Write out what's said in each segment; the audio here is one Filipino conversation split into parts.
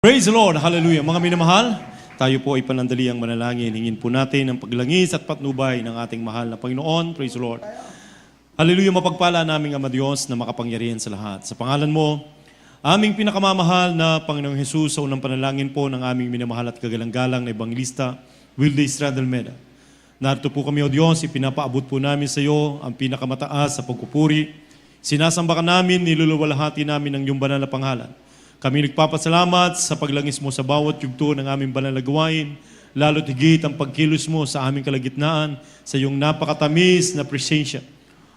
Praise the Lord! Hallelujah! Mga minamahal, tayo po ay panandaliang manalangin. Hingin po natin ang paglangis at patnubay ng ating mahal na Panginoon. Praise the Lord! Hallelujah! Mapagpala naming Ama Diyos na makapangyarihan sa lahat. Sa pangalan mo, aming pinakamamahal na Panginoong Jesus, sa unang panalangin po ng aming minamahal at kagalang-galang na Evangelista, Wilde Estrada Almeda. Narito po kami, O Diyos, ipinapaabot po namin sa iyo ang pinakamataas sa pagpupuri. Sinasamba ka namin, niluluwalhati namin ang iyong banal na pangalan. Kami nagpapasalamat sa paglangis mo sa bawat yugto ng aming banal na gawain, lalo't higit ang pagkilos mo sa aming kalagitnaan sa iyong napakatamis na presensya.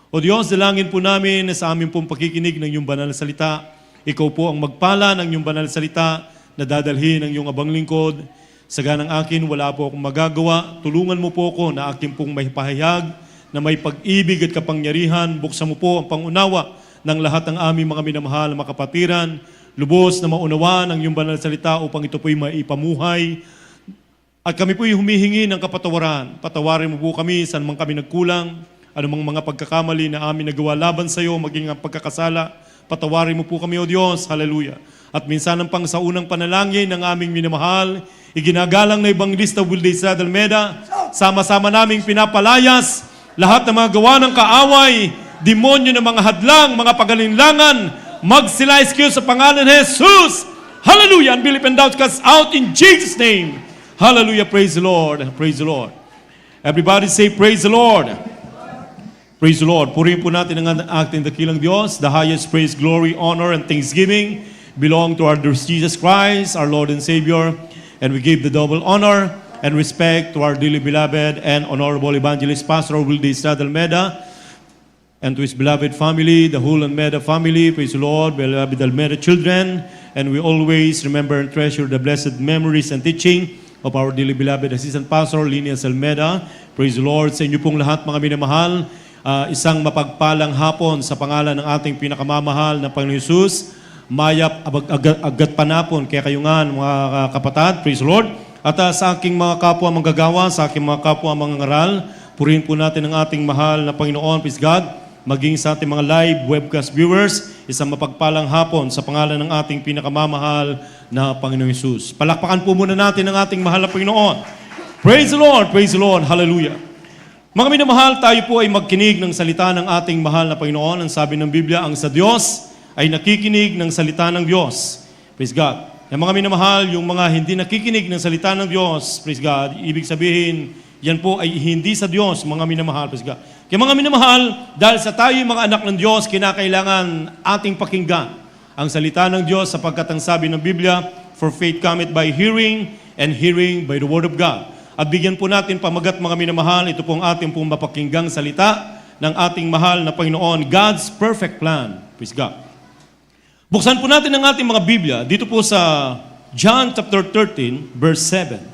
O Diyos, dalangin po namin na sa aming pong pakikinig ng iyong banal na salita, ikaw po ang magpala ng iyong banal na salita na dadalhin ng iyong abang lingkod. Sa ganang akin, wala po akong magagawa. Tulungan mo po ako na aking pong may pahayag, na may pag-ibig at kapangyarihan. Buksan mo po ang pangunawa ng lahat ng aming mga minamahal na makapatiran. Lubos na maunawaan ang iyong banal na salita upang ito po'y maipamuhay. At kami po'y humihingi ng kapatawaran. Patawarin mo po kami saan man kami nagkulang, anumang mga pagkakamali na amin nagawa laban sa iyo, maging ang pagkakasala. Patawarin mo po kami, O Diyos. Hallelujah. At minsan ang pang sa unang panalangin ng aming minamahal, iginagalang na Evangelista Wilde Estrada Almeda, sama-sama naming pinapalayas lahat ng mga gawa ng kaaway, demonyo ng mga hadlang, mga pagalinlangan, magsilayas kayo sa pangalan ni Jesus. Hallelujah. Unbelief and doubt cast out in Jesus' name. Hallelujah. Praise the Lord. Praise the Lord. Everybody say, praise the Lord. Praise the Lord. Purihin po natin ang ating dakilang Diyos. The highest praise, glory, honor, and thanksgiving belong to our dear Jesus Christ, our Lord and Savior. And we give the double honor and respect to our dearly beloved and honorable evangelist, Pastor Wilde Estrada Almeda, and to his beloved family, the whole Almeda family. Praise the Lord, beloved Almeda children. And we always remember and treasure the blessed memories and teaching of our dearly beloved Assistant Pastor, Linias Almeda. Praise the Lord sa inyo pong lahat, mga minamahal. Isang mapagpalang hapon sa pangalan ng ating pinakamamahal na Panginoon Jesus. Mayap agad panapon kaya kayo nga, mga kapatid. Praise the Lord. At sa aking mga kapwa manggagawa, sa aking mga kapwa mangangaral, purihin po natin ang ating mahal na Panginoon. Praise God. Maging sa ating mga live webcast viewers, isang mapagpalang hapon sa pangalan ng ating pinakamamahal na Panginoong Jesus. Palakpakan po muna natin ang ating mahal na Panginoon. Praise the Lord! Praise the Lord! Hallelujah! Mga minamahal, tayo po ay magkinig ng salita ng ating mahal na Panginoon. Ang sabi ng Biblia, ang sa Diyos ay nakikinig ng salita ng Diyos. Praise God! Yung mga minamahal, yung mga hindi nakikinig ng salita ng Diyos, praise God, ibig sabihin, yan po ay hindi sa Diyos, mga minamahal, praise God. Kaya mga minamahal, dahil sa tayo mga anak ng Diyos, kinakailangan ating pakinggan ang salita ng Diyos sapagkat ang sabi ng Biblia, for faith cometh by hearing, and hearing by the word of God. At bigyan po natin pamagat mga minamahal, ito pong ating pong mapakinggang salita ng ating mahal na Panginoon, God's perfect plan. Praise God. Buksan po natin ang ating mga Biblia, dito po sa John chapter 13, verse 7.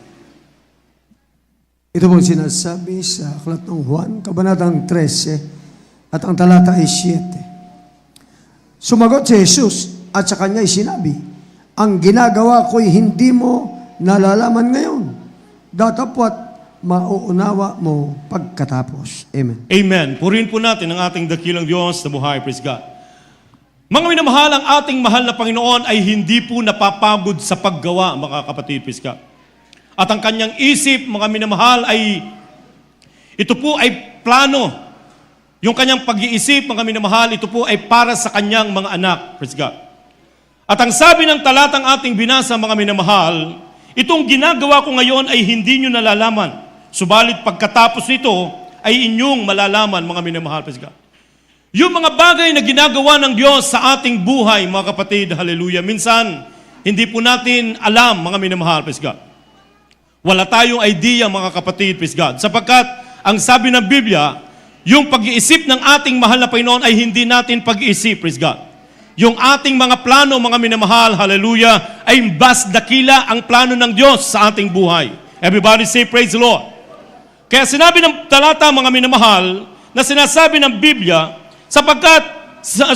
Ito pong sinasabi sa aklat ng Juan, kabanatang 13, at ang talata ay 7. Sumagot si Jesus at sa kanya ay sinabi, ang ginagawa ko'y hindi mo nalalaman ngayon. Datapwat mauunawa mo pagkatapos. Amen. Amen. Purihin po natin ang ating dakilang Diyos na buhay. Praise God. Mga minamahal, ang ating mahal na Panginoon ay hindi po napapagod sa paggawa, mga kapatid. Praise God. At ang kanyang isip, mga minamahal, ay ito po ay plano. Yung kanyang pag-iisip, mga minamahal, ito po ay para sa kanyang mga anak. Praise God. At ang sabi ng talatang ating binasa, mga minamahal, itong ginagawa ko ngayon ay hindi nyo nalalaman. Subalit pagkatapos nito ay inyong malalaman, mga minamahal. Praise God. Yung mga bagay na ginagawa ng Diyos sa ating buhay, mga kapatid, hallelujah, minsan, hindi po natin alam, mga minamahal. Praise God. Wala tayong idea, mga kapatid, praise God. Sapagkat, ang sabi ng Biblia, yung pag-iisip ng ating mahal na Panginoon ay hindi natin pag-iisip, praise God. Yung ating mga plano, mga minamahal, hallelujah, ay mas dakila ang plano ng Diyos sa ating buhay. Everybody say, praise the Lord. Kaya sinabi ng talata, mga minamahal, na sinasabi ng Biblia, sapagkat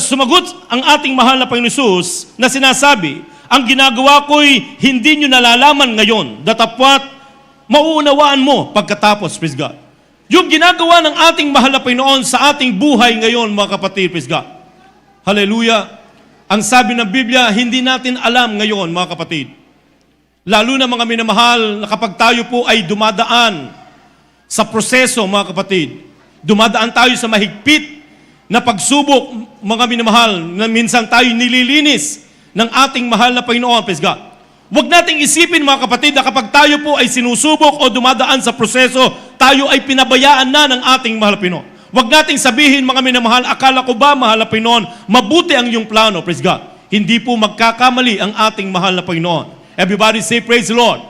sumagot ang ating mahal na Panginoon Jesus, na sinasabi, ang ginagawa ko'y hindi nyo nalalaman ngayon, datapwat mauunawaan mo pagkatapos, praise God. Yung ginagawa ng ating mahal na Panginoon sa ating buhay ngayon, mga kapatid, praise God. Hallelujah. Ang sabi ng Biblia, hindi natin alam ngayon, mga kapatid. Lalo na mga minamahal na kapag tayo po ay dumadaan sa proseso, mga kapatid, dumadaan tayo sa mahigpit na pagsubok, mga minamahal, na minsan tayo nililinis ng ating mahal na Panginoon, praise God. Huwag nating isipin, mga kapatid, na kapag tayo po ay sinusubok o dumadaan sa proseso, tayo ay pinabayaan na ng ating mahal na Panginoon. Huwag nating sabihin, mga minamahal, akala ko ba, mahal na Panginoon, mabuti ang iyong plano, praise God. Hindi po magkakamali ang ating mahal na Panginoon. Everybody say, praise the Lord.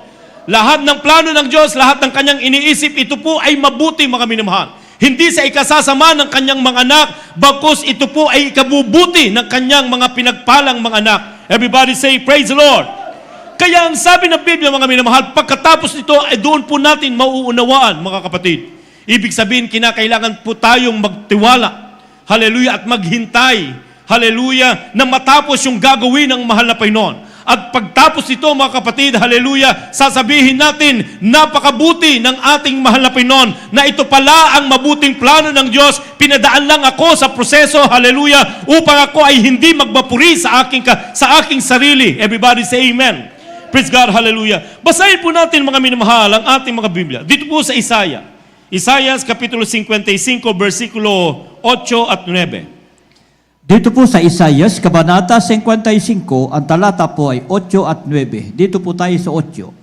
Lahat ng plano ng Diyos, lahat ng kanyang iniisip, ito po ay mabuti, mga minamahal. Hindi sa ikasasama ng kanyang mga anak, bagkus ito po ay ikabubuti ng kanyang mga pinagpalang mga anak. Everybody say, praise the Lord. Kaya ang sabi ng Biblia, mga minamahal, pagkatapos nito, ay doon po natin mauunawaan, mga kapatid. Ibig sabihin, kinakailangan po tayong magtiwala, hallelujah, at maghintay, hallelujah, na matapos yung gagawin ng mahal na Panginoon. At pagtapos ito, mga kapatid, hallelujah, sasabihin natin, napakabuti ng ating mahal na Panginoon na ito pala ang mabuting plano ng Diyos. Pinadaan lang ako sa proseso, hallelujah, upang ako ay hindi magbapuri sa aking sarili. Everybody say amen. Praise God, hallelujah. Basahin po natin, mga minamahal, ang ating mga Biblia. Dito po sa Isaiah. Isaiah, Kapitulo 55, versikulo 8 at 9. Dito po sa Isaias, Kabanata 55, ang talata po ay 8 at 9. Dito po tayo sa 8.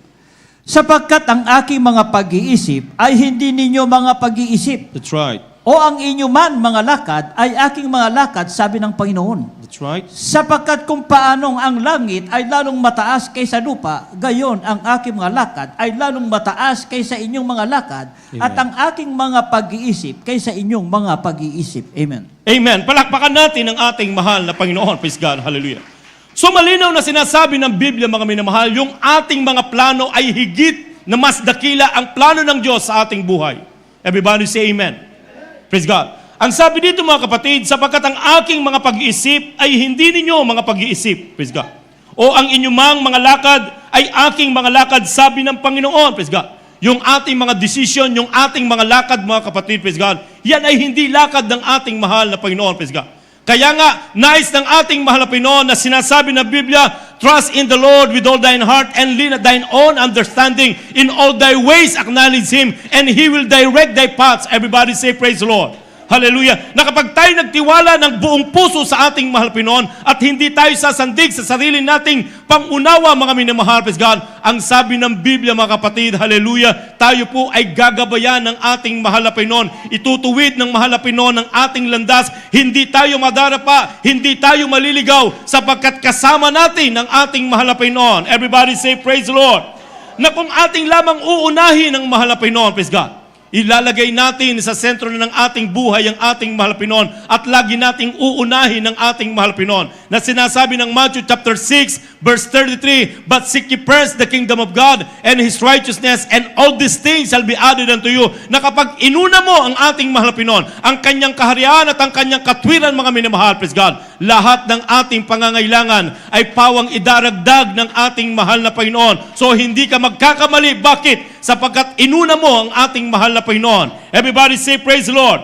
Sapagkat ang aking mga pag-iisip ay hindi ninyo mga pag-iisip, That's right. o ang inyo man mga lakad ay aking mga lakad, sabi ng Panginoon. That's right. Sapagkat kung paanong ang langit ay lalong mataas kaysa lupa, gayon ang aking mga lakad ay lalong mataas kaysa inyong mga lakad, Amen. at ang aking mga pag-iisip kaysa inyong mga pag-iisip. Amen. Amen. Palakpakan natin ang ating mahal na Panginoon. Praise God. Hallelujah. So malinaw na sinasabi ng Biblia, mga minamahal, yung ating mga plano ay higit na mas dakila ang plano ng Diyos sa ating buhay. Everybody say amen. Praise God. Ang sabi dito, mga kapatid, sapagkat ang aking mga pag-iisip ay hindi ninyo mga pag-iisip. Praise God. O ang inyong mga lakad ay aking mga lakad, sabi ng Panginoon. Praise God. Yung ating mga decision, yung ating mga lakad, mga kapatid, praise God, yan ay hindi lakad ng ating mahal na Panginoon, praise God. Kaya nga, nais ng ating mahal na Panginoon na sinasabi ng Biblia, trust in the Lord with all thine heart and lean at thine own understanding. In all thy ways acknowledge Him and He will direct thy paths. Everybody say, praise the Lord. Hallelujah. Na kapag tayo nagtiwala ng buong puso sa ating mahal Panginoon at hindi tayo sasandig sa sarili nating pangunawa, mga minamahal, praise God, ang sabi ng Biblia, mga kapatid, hallelujah, tayo po ay gagabayan ng ating mahal na Panginoon. Itutuwid ng mahal na Panginoon ng ating landas. Hindi tayo madarapa, hindi tayo maliligaw sapagkat kasama natin ang ating mahal na Panginoon. Everybody say, praise the Lord. Na kung ating lamang uunahin ng mahal na Panginoon, praise God, ilalagay natin sa sentro na ng ating buhay ang ating mahal Panginoon at lagi nating uunahin ng ating mahal Panginoon. Na sinasabi ng Matthew chapter 6 verse 33, but seek ye first the kingdom of God and His righteousness, and all these things shall be added unto you. Na kapag inuna mo ang ating mahal Panginoon, ang kanyang kaharian at ang kanyang katwiran, mga minamahal, praise God, lahat ng ating pangangailangan ay pawang idaragdag ng ating mahal na Panginoon. So hindi ka magkakamali. Bakit? Sapagkat inuna mo ang ating mahal na Panginoon. Everybody say, praise the Lord.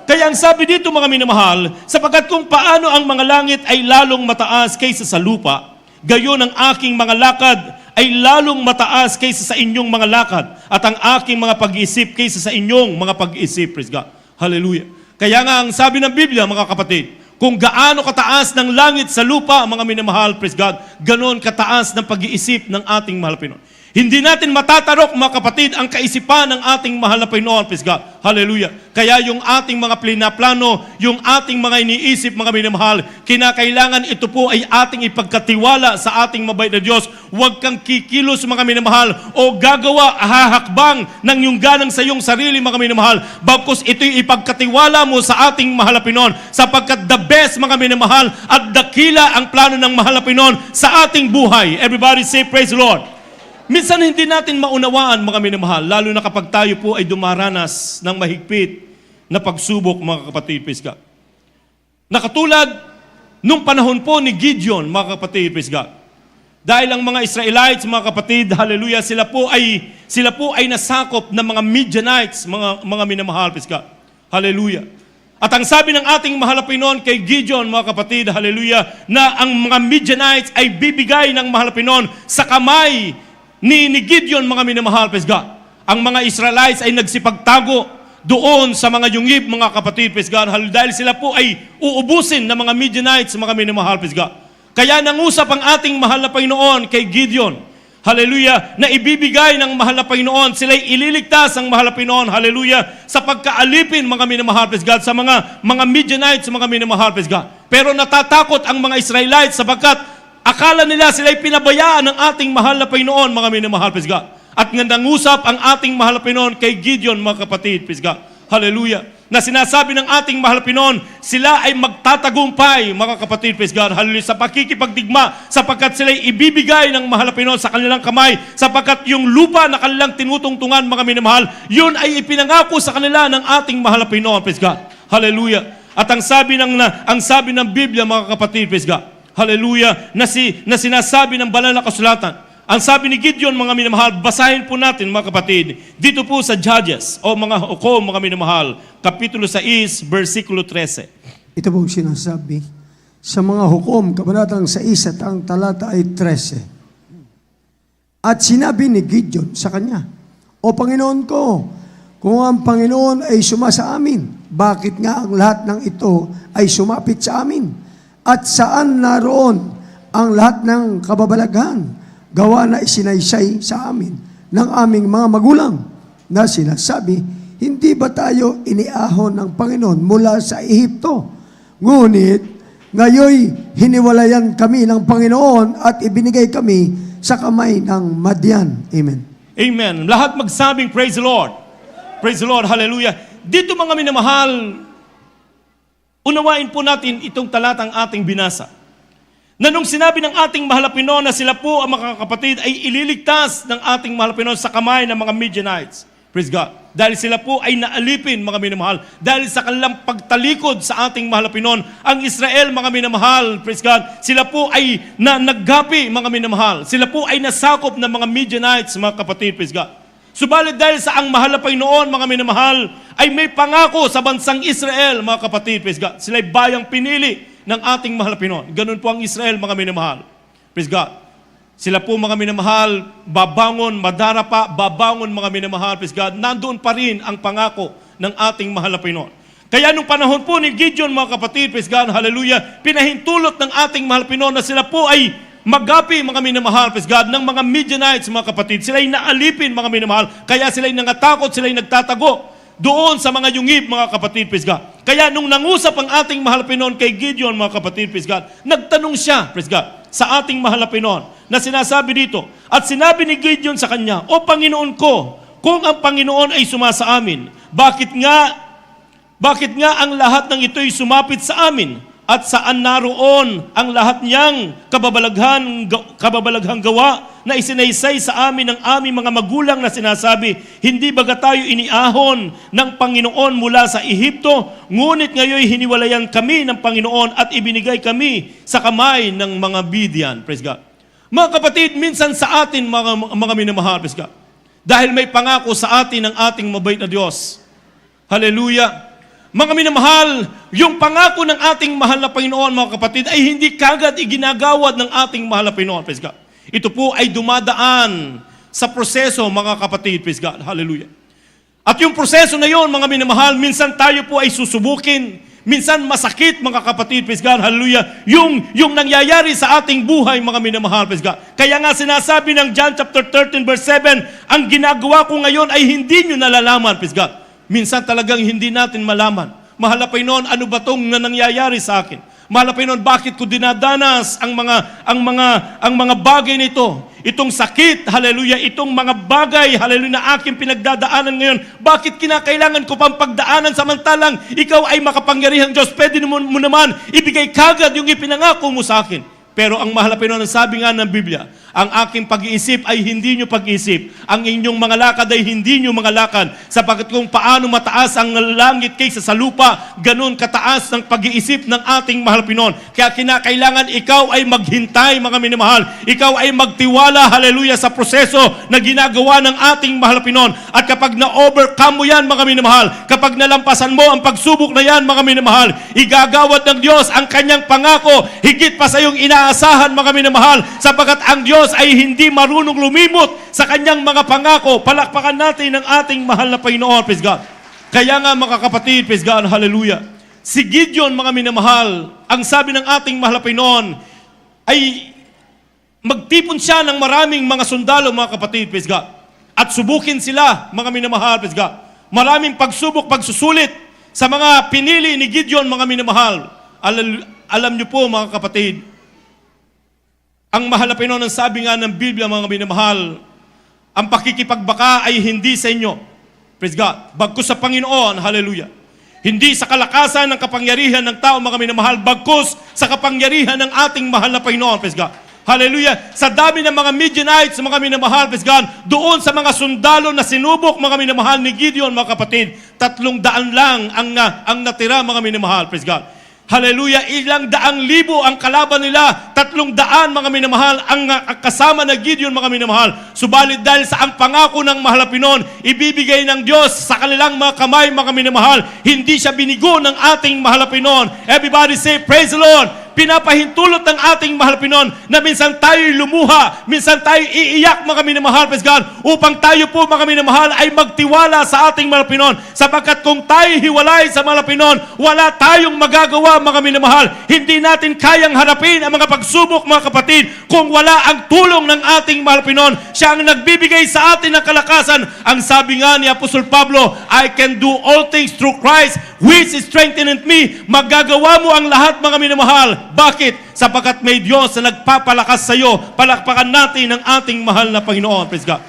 Kaya ang sabi dito, mga minamahal, sapagkat kung paano ang mga langit ay lalong mataas kaysa sa lupa, gayon ang aking mga lakad ay lalong mataas kaysa sa inyong mga lakad, at ang aking mga pag-iisip kaysa sa inyong mga pag-iisip. Praise God. Hallelujah. Kaya nga ang sabi ng Biblia, mga kapatid, kung gaano kataas ng langit sa lupa, mga minamahal, praise God, ganon kataas ng pag-iisip ng ating mahal Panginoon. Hindi natin matatarok, mga kapatid, ang kaisipan ng ating mahal na Panginoon, praise God. Hallelujah. Kaya yung ating mga plano, yung ating mga iniisip, mga minamahal, kinakailangan ito po ay ating ipagkatiwala sa ating mabait na Diyos. Huwag kang kikilos, mga minamahal, o gagawa, hahakbang ng yung ganang sa iyong sarili, mga minamahal. Bagkus ito'y ipagkatiwala mo sa ating mahal na Panginoon, sapagkat the best, mga minamahal, at dakila ang plano ng mahal na Panginoon sa ating buhay. Everybody say, praise the Lord. Minsan hindi natin maunawaan, mga minamahal, lalo na kapag tayo po ay dumaranas ng mahigpit na pagsubok, mga kapatid, praise God. Nakatulad nung panahon po ni Gideon, mga kapatid, praise God. Dahil ang mga Israelites, mga kapatid, hallelujah, sila po ay nasakop ng mga Midianites, mga minamahal, praise God. Hallelujah. At ang sabi ng ating mahal na Panginoon kay Gideon, mga kapatid, hallelujah, na ang mga Midianites ay bibigay ng mahal na Panginoon sa kamay ni Gideon, mga minamahal, praise God, ang mga Israelites ay nagsipagtago doon sa mga yungib, mga kapatid, praise God, dahil sila po ay uubusin ng mga Midianites, mga minamahal, praise God. Kaya nangusap ang ating mahal na Panginoon kay Gideon, hallelujah, na ibibigay ng mahal na Panginoon, sila'y ililigtas ang mahal na Panginoon, hallelujah, sa pagkaalipin, mga minamahal, praise God, sa mga Midianites, mga minamahal, praise God. Pero natatakot ang mga Israelites sapagkat akala nila sila'y pinabayaan ng ating mahal na Panginoon, mga minamahal, praise God. At nga nangusap ang ating mahal na Panginoon kay Gideon, mga kapatid, praise God. Hallelujah. Na sinasabi ng ating mahal na Panginoon, sila ay magtatagumpay, mga kapatid, praise God. Hallelujah. Sa pakikipagdigma, sapagkat sila'y ibibigay ng mahal na Panginoon sa kanilang kamay, sapagkat yung lupa na kanilang tinutungtungan, mga minamahal, yun ay ipinangako sa kanila ng ating mahal na Panginoon, praise God. Hallelujah. At ang sabi ng Biblia, mga kapatid, praise God. Hallelujah. Na sinasabi ng banal na kasulatan, ang sabi ni Gideon, mga minamahal, basahin po natin, mga kapatid, dito po sa Judges, o mga minamahal, Kapitulo 6, versikulo 13. Ito pong sinasabi sa mga hukom, kabanatang 6 at ang talata ay 13. At sinabi ni Gideon sa kanya, O Panginoon ko, kung ang Panginoon ay sumasa amin, bakit nga ang lahat ng ito ay sumapit sa amin? At saan naroon ang lahat ng kababalaghan gawa na isinaysay sa amin ng aming mga magulang na sinasabi, hindi ba tayo iniahon ng Panginoon mula sa Ehipto? Ngunit, ngayoy hiniwalayan kami ng Panginoon at ibinigay kami sa kamay ng Madian. Amen. Amen. Lahat magsabing, praise the Lord. Praise the Lord. Hallelujah. Dito, mga minamahal, unawain po natin itong talatang ating binasa. Na nung sinabi ng ating mahal na Panginoon na sila po ang mga kapatid ay ililigtas ng ating mahal na Panginoon sa kamay ng mga Midianites. Praise God. Dahil sila po ay naalipin, mga minamahal. Dahil sa kanilang pagtalikod sa ating mahal na Panginoon, ang Israel, mga minamahal, praise God, sila po ay naggapi, mga minamahal. Sila po ay nasakop ng mga Midianites, mga kapatid, praise God. Subalit dahil sa ang mahal na Panginoon, mga minamahal, ay may pangako sa bansang Israel, mga kapatid, praise God. Sila'y bayang pinili ng ating mahal na Panginoon. Ganun po ang Israel, mga minamahal. Praise God. Sila po, mga minamahal, babangon, madarapa, babangon, mga minamahal, praise God. Nandoon pa rin ang pangako ng ating mahal na Panginoon. Kaya nung panahon po ni Gideon, mga kapatid, praise God, hallelujah, pinahintulot ng ating mahal na Panginoon na sila po ay magapi, mga minamahal, praise God, ng mga Midianites, mga kapatid. Sila'y naalipin, mga minamahal, kaya sila'y nangatakot, sila'y nagtatago doon sa mga yungib, mga kapatid, praise God. Kaya nung nangusap ang ating mahal na Panginoon kay Gideon, mga kapatid, praise God, nagtanong siya, praise God, sa ating mahal na Panginoon, na sinasabi dito, at sinabi ni Gideon sa kanya, O Panginoon ko, kung ang Panginoon ay sumasa amin, bakit nga ang lahat ng ito'y sumapit sa amin? At saan naroon ang lahat niyang kababalaghang gawa na isinaysay sa amin ng aming mga magulang na sinasabi, hindi baga tayo iniahon ng Panginoon mula sa Ehipto, ngunit ngayon hiniwalayan kami ng Panginoon at ibinigay kami sa kamay ng mga Midian. Praise God. Mga kapatid, minsan sa atin, mga minamahal, praise God, dahil may pangako sa atin ng ating mabait na Diyos. Hallelujah. Mga minamahal, yung pangako ng ating mahal na Panginoon, mga kapatid, ay hindi kagad iginagawad ng ating mahal na Panginoon. Praise God. Ito po ay dumadaan sa proseso, mga kapatid. Praise God. Hallelujah. At yung proseso na yon, mga minamahal, minsan tayo po ay susubukin. Minsan masakit, mga kapatid. Praise God. Hallelujah. Yung nangyayari sa ating buhay, mga minamahal. Praise God. Kaya nga sinasabi ng John chapter 13 verse 7, ang ginagawa ko ngayon ay hindi nyo nalalaman. Praise God. Minsan talagang hindi natin malaman. Mahal na Panginoon, ano ba tong nangyayari sa akin? Mahal na Panginoon, bakit ko dinadanas ang mga bagay nito? Itong sakit, hallelujah, itong mga bagay, hallelujah, na aking pinagdadaanan ngayon. Bakit kinakailangan ko pang pagdaanan samantalang ikaw ay makapangyarihang Diyos? Pwede mo naman ibigay kagad yung ipinangako mo sa akin. Pero ang mahal na Panginoon, sabi nga ng Biblia, ang aking pag-iisip ay hindi nyo pag-iisip. Ang inyong mga lakad ay hindi nyo mga lakad. Sapagkat kung paano mataas ang langit kaysa sa lupa, ganun kataas ang pag-iisip ng ating mahal na Panginoon. Kaya kinakailangan ikaw ay maghintay, mga minamahal. Ikaw ay magtiwala, hallelujah, sa proseso na ginagawa ng ating mahal na Panginoon. At kapag na-overcome mo yan, mga minamahal, kapag nalampasan mo ang pagsubok na yan, mga minamahal, igagawad ng Diyos ang kanyang pangako, higit pa sa iyong inaasahan, mga minamahal, sapagkat ang Diyos Diyos ay hindi marunong lumimot sa kanyang mga pangako. Palakpakan natin ang ating mahal na Panginoon, praise God. Kaya nga mga kapatid, praise God, hallelujah. Si Gideon, mga minamahal, ang sabi ng ating mahal na Panginoon ay magtipon siya ng maraming mga sundalo, mga kapatid, praise God. At subukin sila, mga minamahal, praise God. Maraming pagsubok, pagsusulit sa mga pinili ni Gideon, mga minamahal. Alam niyo po, mga kapatid, ang mahal na Panginoon, ang sabi nga ng Biblia, mga minamahal, ang pakikipagbaka ay hindi sa inyo, praise God, bagkus sa Panginoon, hallelujah. Hindi sa kalakasan ng kapangyarihan ng tao, mga minamahal, bagkus sa kapangyarihan ng ating mahal na Panginoon, praise God. Hallelujah. Sa dami ng mga Midianites, mga minamahal, praise God, doon sa mga sundalo na sinubok, mga minamahal ni Gideon, mga kapatid, 300 lang ang natira, mga minamahal, praise God. Hallelujah. Ilang daang libo ang kalaban nila, 300, mga minamahal, ang kasama na Gideon, mga minamahal. Subalit dahil sa ang pangako ng mahal na Panginoon, ibibigay ng Diyos sa kanilang mga kamay, mga minamahal, hindi siya binigo ng ating mahal na Panginoon. Everybody say, praise the Lord. Pinapahintulot ng ating mahal Panginoon na minsan tayo'y lumuha, minsan tayo iiyak, mga minamahal, praise God, upang tayo po, mga minamahal, ay magtiwala sa ating mahal Panginoon. Sapagkat kung tayo hiwalay sa mahal Panginoon, wala tayong magagawa, mga minamahal. Hindi natin kayang harapin ang mga pagsubok, mga kapatid, kung wala ang tulong ng ating mahal Panginoon. Siya ang nagbibigay sa atin ng kalakasan. Ang sabi nga ni Apostol Pablo, I can do all things through Christ, which strengtheneth me. Magagawa mo ang lahat, mga minamahal. Bakit? Sapagkat may Diyos na nagpapalakas sa iyo. Palakpakan natin ang ating mahal na Panginoon. Praise God.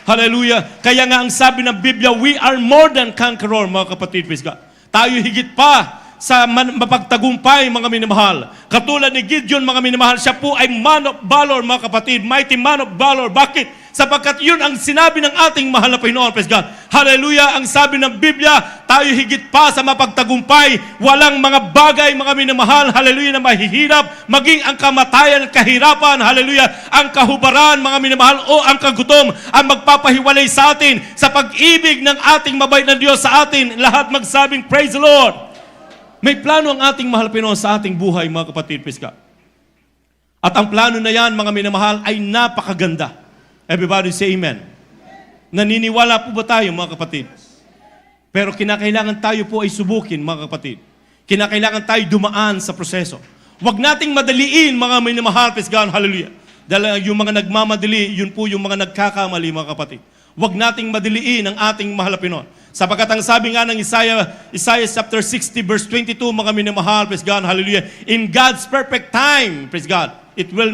Hallelujah. Kaya nga ang sabi ng Biblia, we are more than conqueror, mga kapatid. Praise God. Tayo higit pa sa mapagtagumpay, mga minamahal. Katulad ni Gideon, mga minamahal, siya po ay man of valor, mga kapatid. Mighty man of valor. Bakit? Sapagkat yun ang sinabi ng ating mahal na Panginoon. Praise God. Hallelujah. Ang sabi ng Biblia, tayo higit pa sa mapagtagumpay. Walang mga bagay, mga minamahal, hallelujah, na mahihirap. Maging ang kamatayan at kahirapan, hallelujah, ang kahubaran, mga minamahal, o ang kagutom, ang magpapahiwalay sa atin sa pag-ibig ng ating mabait na Diyos sa atin. Lahat magsabing, praise the Lord. May plano ang ating mahal na Panginoon sa ating buhay, mga kapatid, praise God. At ang plano na yan, mga minamahal, ay napakaganda. Everybody say amen. Naniniwala po ba tayo, mga kapatid? Pero kinakailangan tayo po ay subukin, mga kapatid. Kinakailangan tayo dumaan sa proseso. Huwag nating madaliin, mga minamahal, praise God, hallelujah. Dahil yung mga nagmamadali, yun po yung mga nagkakamali, mga kapatid. Huwag nating madaliin ang ating mahal na Panginoon. Sapagkat ang sabi nga ng Isaiah chapter 60 verse 22, mga minamahal, praise God, hallelujah. In God's perfect time, praise God, it will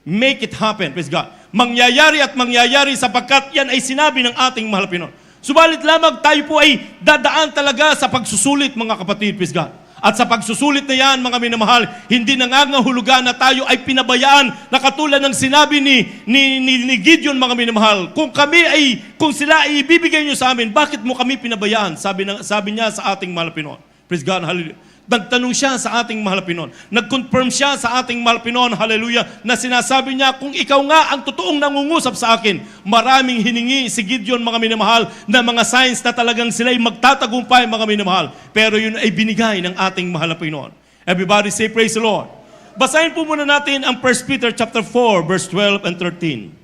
make it happen, praise God. Mangyayari at mangyayari sapagkat yan ay sinabi ng ating mahal na Panginoon. Subalit lamang tayo po ay dadaan talaga sa pagsusulit, mga kapatid, praise God. At sa pagsusulit na yan, mga minamahal, hindi nangangahulugan na tayo ay pinabayaan na katulad ng sinabi ni Gideon, mga minamahal. Kung sila ay ibibigay nyo sa amin, bakit mo kami pinabayaan? Sabi niya sa ating mahal na Panginoon. Praise God, hallelujah. Nagtanong siya sa ating mahal na Panginoon. Nag-confirm siya sa ating mahal na Panginoon, hallelujah, na sinasabi niya, kung ikaw nga ang totoong nangungusap sa akin, maraming hiningi si Gideon, mga minamahal, na mga signs na talagang sila'y magtatagumpay, mga minamahal. Pero yun ay binigay ng ating mahal na Panginoon. Everybody say, praise the Lord. Basahin po muna natin ang 1 Peter chapter 4, verse 12 and 13.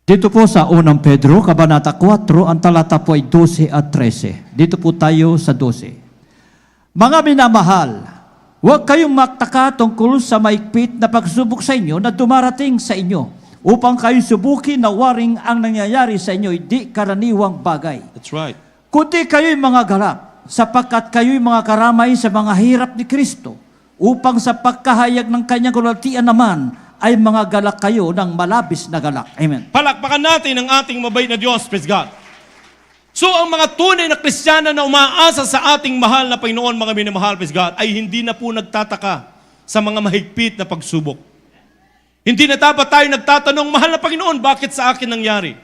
Dito po sa unang Pedro, Kabanata 4, ang talata po ay 12 at 13. Dito po tayo sa 12. Mga minamahal, huwag kayong magtaka tungkol sa maigpit na pagsubok sa inyo na dumarating sa inyo upang kayo subukin na waring ang nangyayari sa inyo di karaniwang bagay. That's right. Kundi kayo'y mga galak, sapagkat kayo'y mga karamay sa mga hirap ni Kristo, upang sa pagkahayag ng kanyang kalwalhatian naman ay mga galak kayo ng malabis na galak. Amen. Palakpakan natin ang ating mabait na Diyos, praise God. So ang mga tunay na Kristiyano na umaasa sa ating mahal na Panginoon, mga minamahal, praise God, ay hindi na po nagtataka sa mga mahigpit na pagsubok. Hindi na dapat tayo nagtatanong, mahal na Panginoon, bakit sa akin nangyari?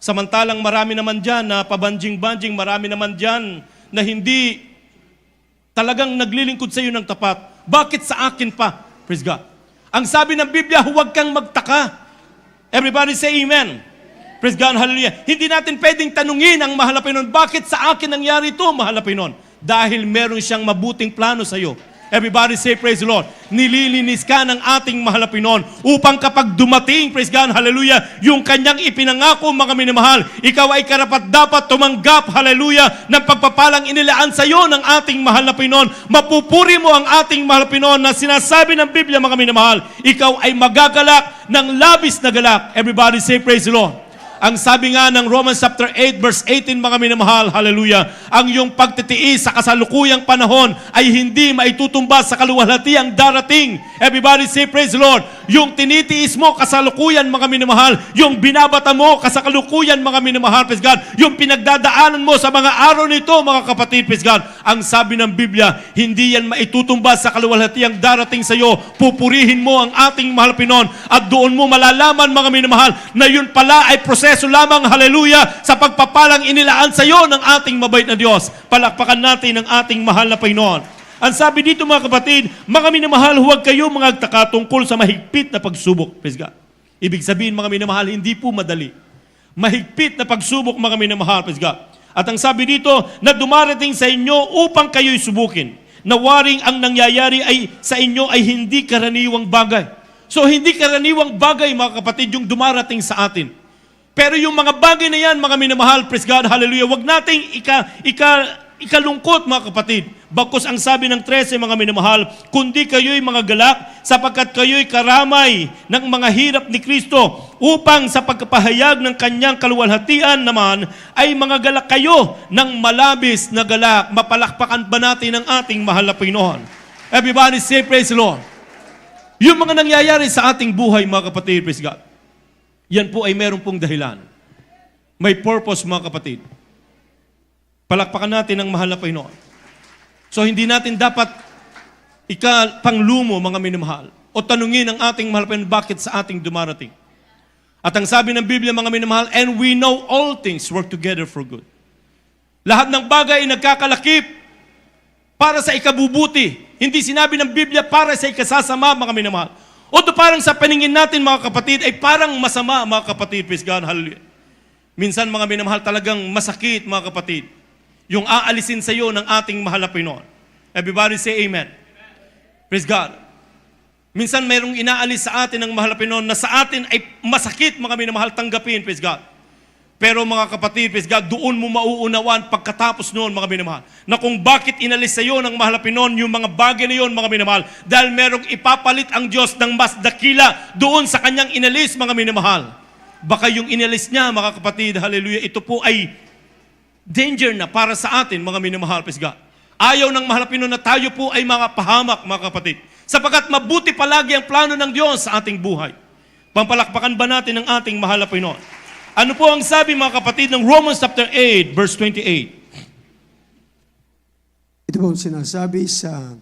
Samantalang marami naman dyan na pabanjing-banjing, marami naman dyan na hindi talagang naglilingkod sa iyo ng tapat. Bakit sa akin pa? Praise God. Ang sabi ng Biblia, huwag kang magtaka. Everybody say amen. Praise God, hallelujah. Hindi natin pwedeng tanungin ang mahal na Panginoon, bakit sa akin nangyari ito, mahal na Panginoon? Dahil meron siyang mabuting plano sa iyo. Everybody say praise the Lord. Nililinis ka ng ating mahal na Panginoon upang kapag dumating, praise God, hallelujah, yung kanyang ipinangako, mga minamahal, ikaw ay karapat dapat tumanggap, hallelujah, ng pagpapalang inilaan sa iyo ng ating mahal na Panginoon. Mapupuri mo ang ating mahal na Panginoon na sinasabi ng Biblia, mga minamahal, ikaw ay magagalak ng labis na galak. Everybody say praise the Lord. Ang sabi nga ng Romans chapter 8 verse 18, mga minamahal, hallelujah, ang iyong pagtitiis sa kasalukuyang panahon ay hindi maitutumba sa kaluwalhatiang darating. Everybody say praise the Lord. Yung tinitiis mo kasalukuyan, mga minamahal, yung binabata mo kasalukuyan, mga minamahal, praise God, yung pinagdadaanan mo sa mga araw nito, mga kapatid, praise God, ang sabi ng Biblia, hindi yan maitutumba sa kaluwalhatiang darating sa iyo. Pupurihin mo ang ating mahal Panginoon at doon mo malalaman, mga minamahal, na yun pala ay proseso lamang, hallelujah, sa pagpapalang inilaan sa iyo ng ating mabait na Diyos. Palakpakan natin ang ating mahal na Panginoon. Ang sabi dito, mga kapatid, mga minamahal, huwag kayo mga agtaka tungkol sa mahigpit na pagsubok. Praise God. Ibig sabihin, mga minamahal, hindi po madali. Mahigpit na pagsubok, mga minamahal, praise God. At ang sabi dito, na dumarating sa inyo upang kayo'y subukin. Na waring ang nangyayari ay sa inyo ay hindi karaniwang bagay. So, hindi karaniwang bagay, mga kapatid, yung dumarating sa atin. Pero yung mga bagay na yan, mga minamahal, praise God, hallelujah, wag nating ikalungkot, mga kapatid. Bagkus ang sabi ng 13, mga minamahal, kundi kayo'y mga galak, sapagkat kayo'y karamay ng mga hirap ni Kristo, upang sa pagpapahayag ng kanyang kaluwalhatian naman, ay mga galak kayo ng malabis na galak. Mapalakpakan ba natin ang ating mahal na Panginoon? Everybody say praise the Lord. Yung mga nangyayari sa ating buhay, mga kapatid, praise God, yan po ay meron pong dahilan. May purpose, mga kapatid. Palakpakan natin ang mahal na Panginoon. So hindi natin dapat panglumo, mga minamahal, o tanungin ang ating mahal na Panginoon bakit sa ating dumarating. At ang sabi ng Biblia, mga minamahal, and we know all things work together for good. Lahat ng bagay ay nagkakalakip para sa ikabubuti. Hindi sinabi ng Biblia para sa ikasasama, mga minamahal. O parang sa paningin natin, mga kapatid, ay parang masama, mga kapatid. Praise God, hallelujah. Minsan, mga minamahal, talagang masakit, mga kapatid, yung aalisin sa iyo ng ating mahal na Panginoon. Everybody say amen. Praise God. Minsan, mayroong inaalis sa atin ng mahal na Panginoon na sa atin ay masakit, mga minamahal, tanggapin. Praise God. Pero mga kapatid, praise God, doon mo mauunawaan pagkatapos noon, mga minamahal, na kung bakit inalis sa iyo ng mahal na Panginoon yung mga bagay na yun, mga minamahal, dahil merong ipapalit ang Diyos ng mas dakila doon sa kanyang inalis, mga minamahal. Baka yung inalis niya, mga kapatid, hallelujah, ito po ay danger na para sa atin, mga minamahal, praise God. Ayaw ng mahal na Panginoon na tayo po ay mga pahamak, mga kapatid, sapagkat mabuti palagi ang plano ng Diyos sa ating buhay. Pampalakpakan ba natin ang ating mahal na Panginoon? Ano po ang sabi, mga kapatid, ng Romans chapter 8, verse 28? Ito po ang sinasabi sa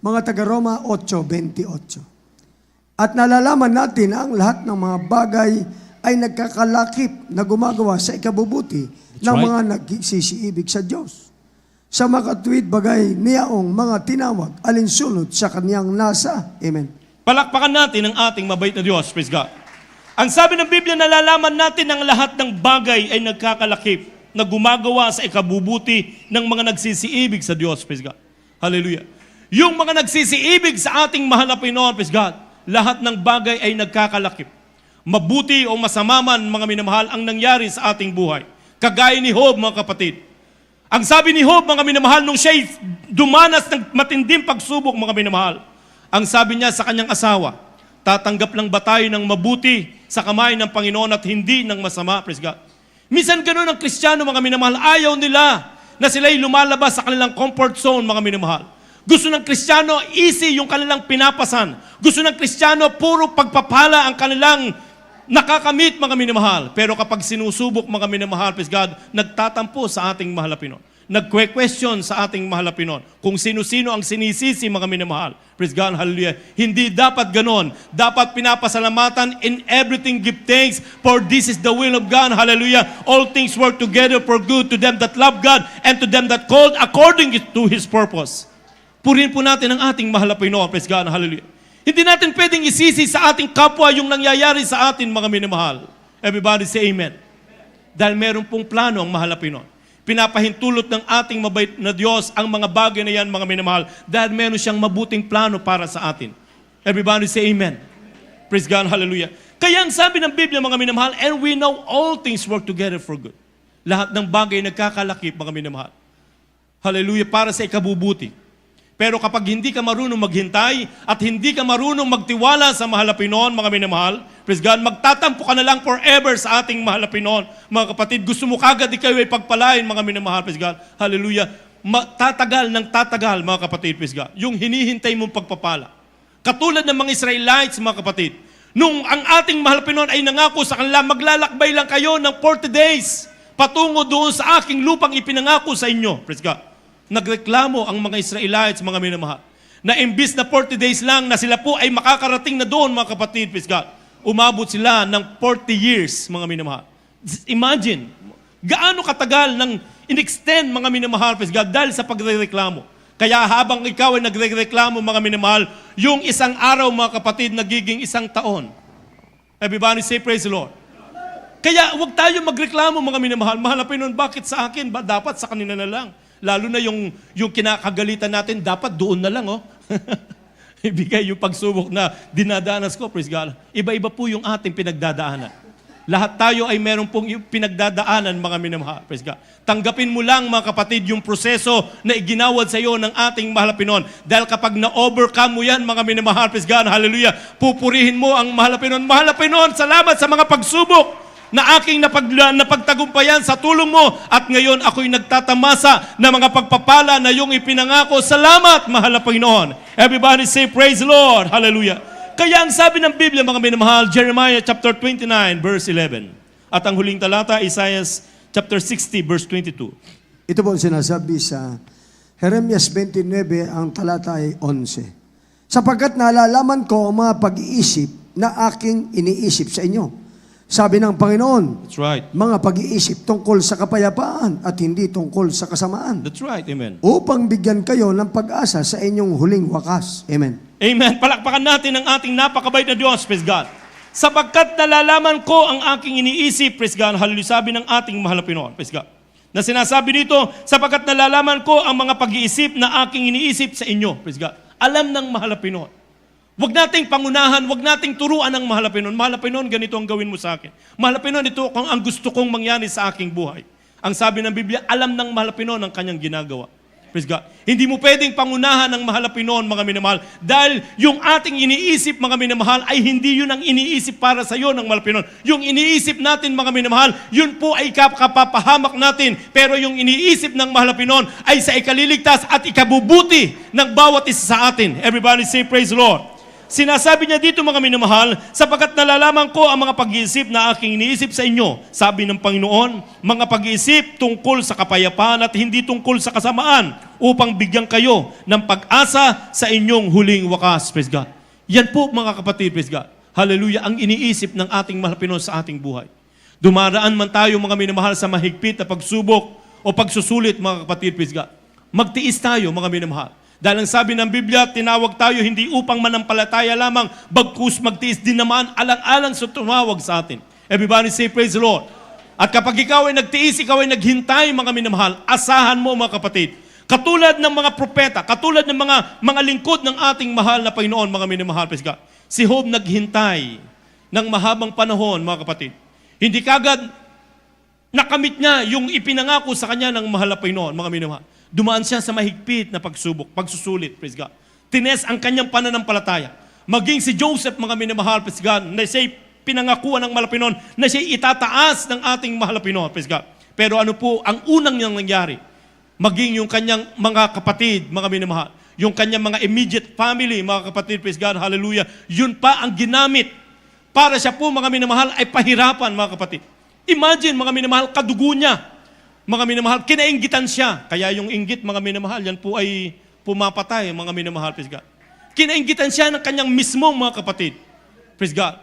mga taga-Roma 8:28. At nalalaman natin ang lahat ng mga bagay ay nagkakalakip na gumagawa sa ikabubuti ng mga nagsisiibig sa Diyos. Sa makatuwid bagay niyaong mga tinawag alinsunod sa kanyang nasa. Amen. Palakpakan natin ang ating mabait na Diyos. Praise God. Ang sabi ng Biblia, nalalaman natin ang lahat ng bagay ay nagkakalakip na gumagawa sa ikabubuti ng mga nagsisiibig sa Diyos. Praise God. Hallelujah. Yung mga nagsisiibig sa ating mahal na Panginoon, praise God, lahat ng bagay ay nagkakalakip. Mabuti o masama man, mga minamahal, ang nangyari sa ating buhay. Kagaya ni Job, mga kapatid. Ang sabi ni Job, mga minamahal, nung siya'y dumanas ng matinding pagsubok, mga minamahal, ang sabi niya sa kanyang asawa, tatanggap lang ba tayo ng mabuti sa kamay ng Panginoon at hindi ng masama? Praise God. Minsan ganun ang Kristiyano, mga minamahal. Ayaw nila na sila'y lumalabas sa kanilang comfort zone, mga minamahal. Gusto ng Kristiyano, easy yung kanilang pinapasan. Gusto ng Kristiyano, puro pagpapala ang kanilang nakakamit, mga minamahal. Pero kapag sinusubok, mga minamahal, praise God, nagtatampo sa ating mahal na Panginoon. Nagque-question sa ating mahal na Panginoon kung sino-sino ang sinisisi, mga minamahal. Praise God, hallelujah. Hindi dapat ganon. Dapat pinapasalamatan, in everything give thanks, for this is the will of God, hallelujah. All things work together for good to them that love God and to them that called according to His purpose. Purihin po natin ang ating mahal na Panginoon, praise God, hallelujah. Hindi natin pwedeng isisi sa ating kapwa yung nangyayari sa atin, mga minamahal. Everybody say amen. Dahil meron pong plano ang mahal na Panginoon. Pinapahintulot ng ating mabait na Diyos ang mga bagay na yan, mga minamahal, dahil meron siyang mabuting plano para sa atin. Everybody say amen. Praise God, hallelujah. Kaya ang sabi ng Biblia, mga minamahal, and we know all things work together for good. Lahat ng bagay nagkakalakip, mga minamahal. Hallelujah, para sa ikabubuti. Pero kapag hindi ka marunong maghintay at hindi ka marunong magtiwala sa mahal na Pinoon, mga minamahal, praise God, magtatampo ka na lang forever sa ating mahal na Pinoon. Mga kapatid, gusto mo kagad ikaw ay pagpalain, mga minamahal, praise God, hallelujah. Tatagal ng tatagal, mga kapatid, praise God, yung hinihintay mong pagpapala. Katulad ng mga Israelites, mga kapatid, nung ang ating mahal na Pinoon ay nangako sa kanila, maglalakbay lang kayo ng 40 days patungo doon sa aking lupang ipinangako sa inyo, praise God. Nagreklamo ang mga Israelites, mga minamahal, na imbis na 40 days lang na sila po ay makakarating na doon, mga kapatid, praise God, umabot sila ng 40 years, mga minamahal. Imagine, gaano katagal nang in-extend, mga minamahal, praise God, dahil sa pagrereklamo. Kaya habang ikaw ay nagrereklamo, mga minamahal, yung isang araw, mga kapatid, nagiging isang taon. Everybody say praise the Lord. Kaya huwag tayo magreklamo, mga minamahal. Mahal na Pinoon, bakit sa akin? Ba dapat sa kanila na lang? Lalo na yung kinakagalitan natin, dapat doon na lang, oh. Ibigay yung pagsubok na dinadanas ko, praise God. Iba-iba po yung ating pinagdadaanan. Lahat tayo ay meron pong pinagdadaanan, mga minamahal, praise God. Tanggapin mo lang, mga kapatid, yung proseso na iginawad sa iyo ng ating mahal na Pinoon. Dahil kapag na-overcome mo yan, mga minamahal, praise God, hallelujah, pupurihin mo ang mahal na Pinoon. Mahal na Pinoon, salamat sa mga pagsubok na aking napagtagumpayan sa tulong mo, at ngayon ako'y nagtatamasa ng mga pagpapala na iyong ipinangako. Salamat, mahal na Panginoon. Everybody say, praise the Lord. Hallelujah. Kaya ang sabi ng Biblia, mga minamahal, Jeremiah chapter 29, verse 11. At ang huling talata, Isaiah chapter 60, verse 22. Ito po ang sinasabi sa Jeremias 29, ang talata ay 11. Sapagkat nalalaman ko ang mga pag-iisip na aking iniisip sa inyo. Sabi ng Panginoon, That's right. mga pag-iisip tungkol sa kapayapaan at hindi tungkol sa kasamaan. That's right. Amen. Upang bigyan kayo ng pag-asa sa inyong huling wakas. Amen. Amen. Palakpakan natin ang ating napakabait na Diyos, praise God. Sapagkat nalalaman ko ang aking iniisip, praise God, hallelujah, sabi ng ating mahal na Pinoon, praise God. Na sinasabi dito, sapagkat nalalaman ko ang mga pag-iisip na aking iniisip sa inyo, praise God. Alam ng mahal na Pinoon. Huwag nating pangunahan, huwag nating turuan ng mahal na Pinoon. Mahal na Pinoon, ganito ang gawin mo sa akin. Mahal na Pinoon, ito ang gusto kong mangyari sa aking buhay. Ang sabi ng Biblia, alam ng mahal na Pinoon ang kanyang ginagawa. Praise God. Hindi mo pwedeng pangunahan ng mahal na Pinoon, mga minamahal, dahil yung ating iniisip, mga minamahal, ay hindi yun ang iniisip para sa iyo ng mahal na Pinoon. Yung iniisip natin, mga minamahal, yun po ay kapapahamak natin. Pero yung iniisip ng mahal na Pinoon ay sa ikaliligtas at ikabubuti ng bawat isa sa atin. Everybody say, praise the Lord. Sinasabi niya dito, mga minamahal, sapagkat nalalaman ko ang mga pag-iisip na aking iniisip sa inyo. Sabi ng Panginoon, mga pag-iisip tungkol sa kapayapaan at hindi tungkol sa kasamaan, upang bigyan kayo ng pag-asa sa inyong huling wakas. Praise God. Yan po, mga kapatid, praise God. Hallelujah, ang iniisip ng ating mahal na Pinoon sa ating buhay. Dumaraan man tayo, mga minamahal, sa mahigpit na pagsubok o pagsusulit, mga kapatid, praise God. Magtiis tayo, mga minamahal. Dahil ang sabi ng Biblia, tinawag tayo hindi upang manampalataya lamang, bagkus magtiis din naman alang-alang sa tumawag sa atin. Everybody say, praise the Lord. At kapag ikaw ay nagtiis, ikaw ay naghintay, mga minamahal, asahan mo, mga kapatid. Katulad ng mga propeta, katulad ng mga lingkod ng ating mahal na Panginoon, mga minamahal, praise God. Si Job naghintay ng mahabang panahon, mga kapatid. Hindi kagad nakamit niya yung ipinangako sa kanya ng mahal na Panginoon, mga minamahal. Dumaan siya sa mahigpit na pagsubok, pagsusulit, praise God. Tines ang kanyang pananampalataya. Maging si Joseph, mga minamahal, praise God, na siya'y pinangakuan ng mahal na Panginoon, na siya'y itataas ng ating mahal na Panginoon, praise God. Pero ano po, ang unang niyang nangyari, maging yung kanyang mga kapatid, mga minamahal, yung kanyang mga immediate family, mga kapatid, praise God, hallelujah, yun pa ang ginamit para siya po, mga minamahal, ay pahirapan, mga kapatid. Imagine, mga minamahal, kadugo niya. Mga minamahal, kinainggitan siya. Kaya yung inggit, mga minamahal, yan po ay pumapatay, mga minamahal, praise God. Kinainggitan siya ng kanyang mismong mga kapatid. Praise God.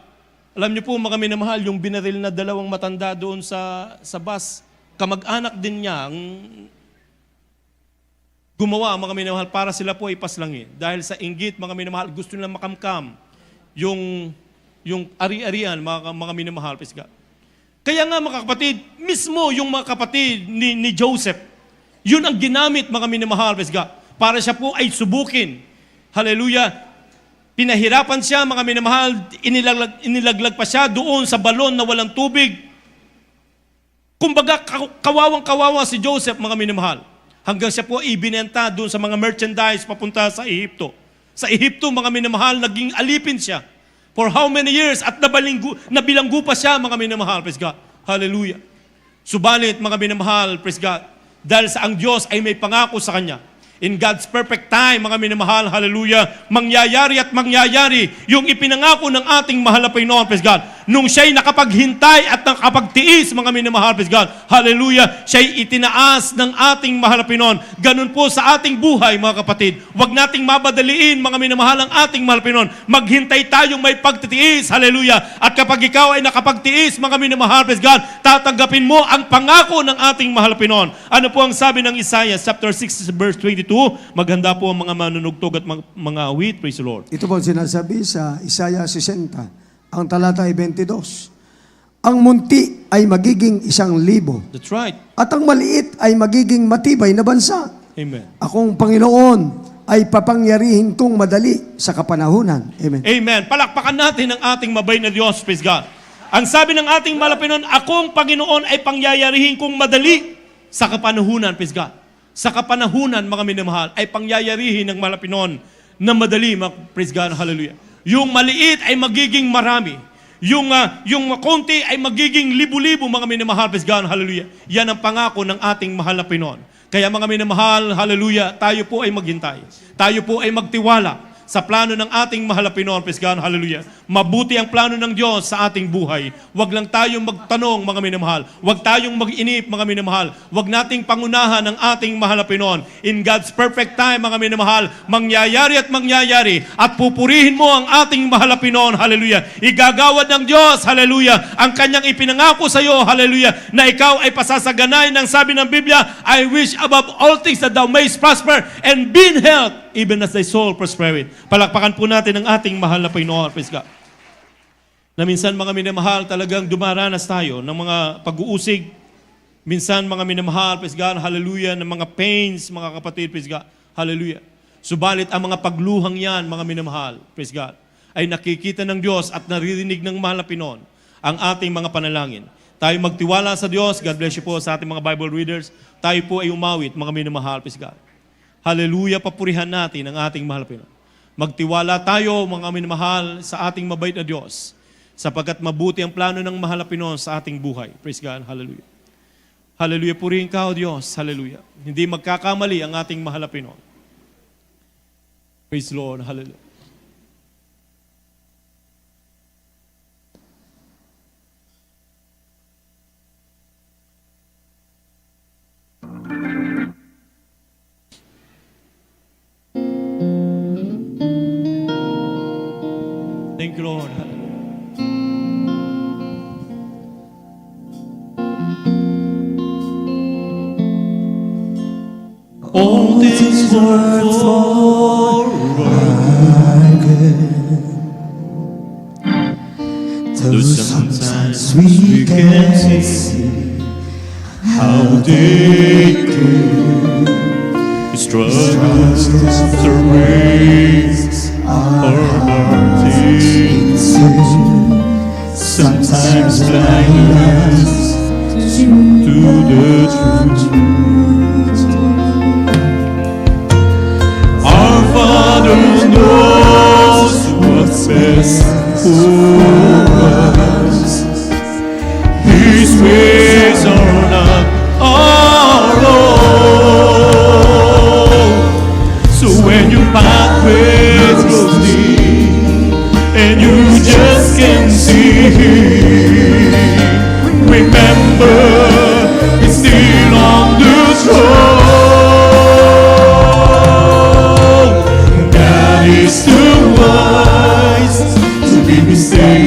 Alam niyo po, mga minamahal, yung binaril na dalawang matanda doon sa bus, kamag-anak din niya, ang gumawa, mga minamahal, para sila po ay paslangin. Dahil sa inggit, mga minamahal, gusto nila makamkam yung ari-arian, mga minamahal, praise God. Kaya nga mga kapatid, mismo yung mga kapatid ni Joseph, yun ang ginamit mga minamahal, praise God, para siya po ay subukin. Hallelujah. Pinahirapan siya mga minamahal, inilaglag pa siya doon sa balon na walang tubig. Kumbaga, kawawang-kawawa si Joseph mga minamahal. Hanggang siya po ibinenta doon sa mga merchandise papunta sa Ehipto. Sa Ehipto, mga minamahal, naging alipin siya. For how many years? At nabilanggo pa siya, mga minamahal, praise God. Hallelujah. Subalit, mga minamahal, praise God, dahil sa ang Diyos ay may pangako sa Kanya. In God's perfect time, mga minamahal, hallelujah, mangyayari at mangyayari yung ipinangako ng ating mahal na Panginoon, praise God. Nung siya'y nakapaghintay at nakapagtiis, mga minamahal, praise God, hallelujah, siya'y itinaas ng ating mahal na Panginoon. Ganun po sa ating buhay, mga kapatid. Huwag nating mabadaliin, mga minamahal, ang ating mahal na Panginoon. Maghintay tayong may pagtitiis, hallelujah. At kapag ikaw ay nakapagtiis, mga minamahal, praise God, tatanggapin mo ang pangako ng ating mahal na Panginoon. Ano po ang sabi ng Isaiah, chapter 6, verse 22? Maghanda po ang mga manunugtog at mga awit. Praise the Lord. Ito po sinasabi sa Isaiah 60, ang talata ay 22. Ang munti ay magiging 1,000. That's right. At ang maliit ay magiging matibay na bansa. Amen. Akong Panginoon ay papangyarihin kong madali sa kapanahunan. Amen. Amen. Palakpakan natin ang ating mabay na Diyos. Praise God. Ang sabi ng ating malapinon, akong Panginoon ay pangyayarihin kong madali sa kapanahunan. Praise God. Sa kapanahunan, mga minamahal, ay pangyayarihin ng malapinon na madali. Praise God. Hallelujah. Yung maliit ay magiging marami. Yung konti ay magiging libu-libo, mga minamahal. Praise God. Hallelujah. Yan ang pangako ng ating mahal na Panginoon. Kaya mga minamahal, hallelujah, tayo po ay maghintay. Tayo po ay magtiwala sa plano ng ating mahal na Panginoon. Praise God, hallelujah. Mabuti ang plano ng Diyos sa ating buhay. Huwag lang tayong magtanong, mga minamahal. Huwag tayong mag-inip, mga minamahal. Huwag nating pangunahan ang ating mahal na Panginoon. In God's perfect time, mga minamahal, mangyayari at mangyayari. At pupurihin mo ang ating mahal na Panginoon, hallelujah. Igagawad ng Diyos, hallelujah, ang kanyang ipinangako sa iyo, hallelujah, na ikaw ay pasasaganay ng sabi ng Biblia, I wish above all things that thou mayst prosper and be in health, even as thy soul prospereth. Palakpakan po natin ang ating mahal na Panginoon. Praise God. Na minsan mga minamahal, talagang dumaranas tayo ng mga pag-uusig. Minsan mga minamahal, praise God, hallelujah, ng mga pains, mga kapatid, praise God, hallelujah. Subalit ang mga pagluhang yan, mga minamahal, praise God, ay nakikita ng Diyos at naririnig ng mahal na Panginoon ang ating mga panalangin. Tayo magtiwala sa Diyos. God bless you po sa ating mga Bible readers. Tayo po ay umawit, mga minamahal, praise God. Hallelujah, papurihan natin ang ating mahal na Panginoon. Magtiwala tayo, mga minamahal, sa ating mabait na Diyos, sapagkat mabuti ang plano ng mahal na Panginoon sa ating buhay. Praise God, hallelujah. Hallelujah, purihin ka, O Diyos, hallelujah. Hindi magkakamali ang ating mahal na Panginoon. Praise the Lord, hallelujah. Thank you, Lord. All things work for our good. Though sometimes we can see how they could struggles to raise our hearts. Sometimes blind us to the truth. Our Father knows what's best for us. His ways are not our own. So when your pathways grow deep and you just can't see, remember it's still on the throne. God is too wise to be mistaken.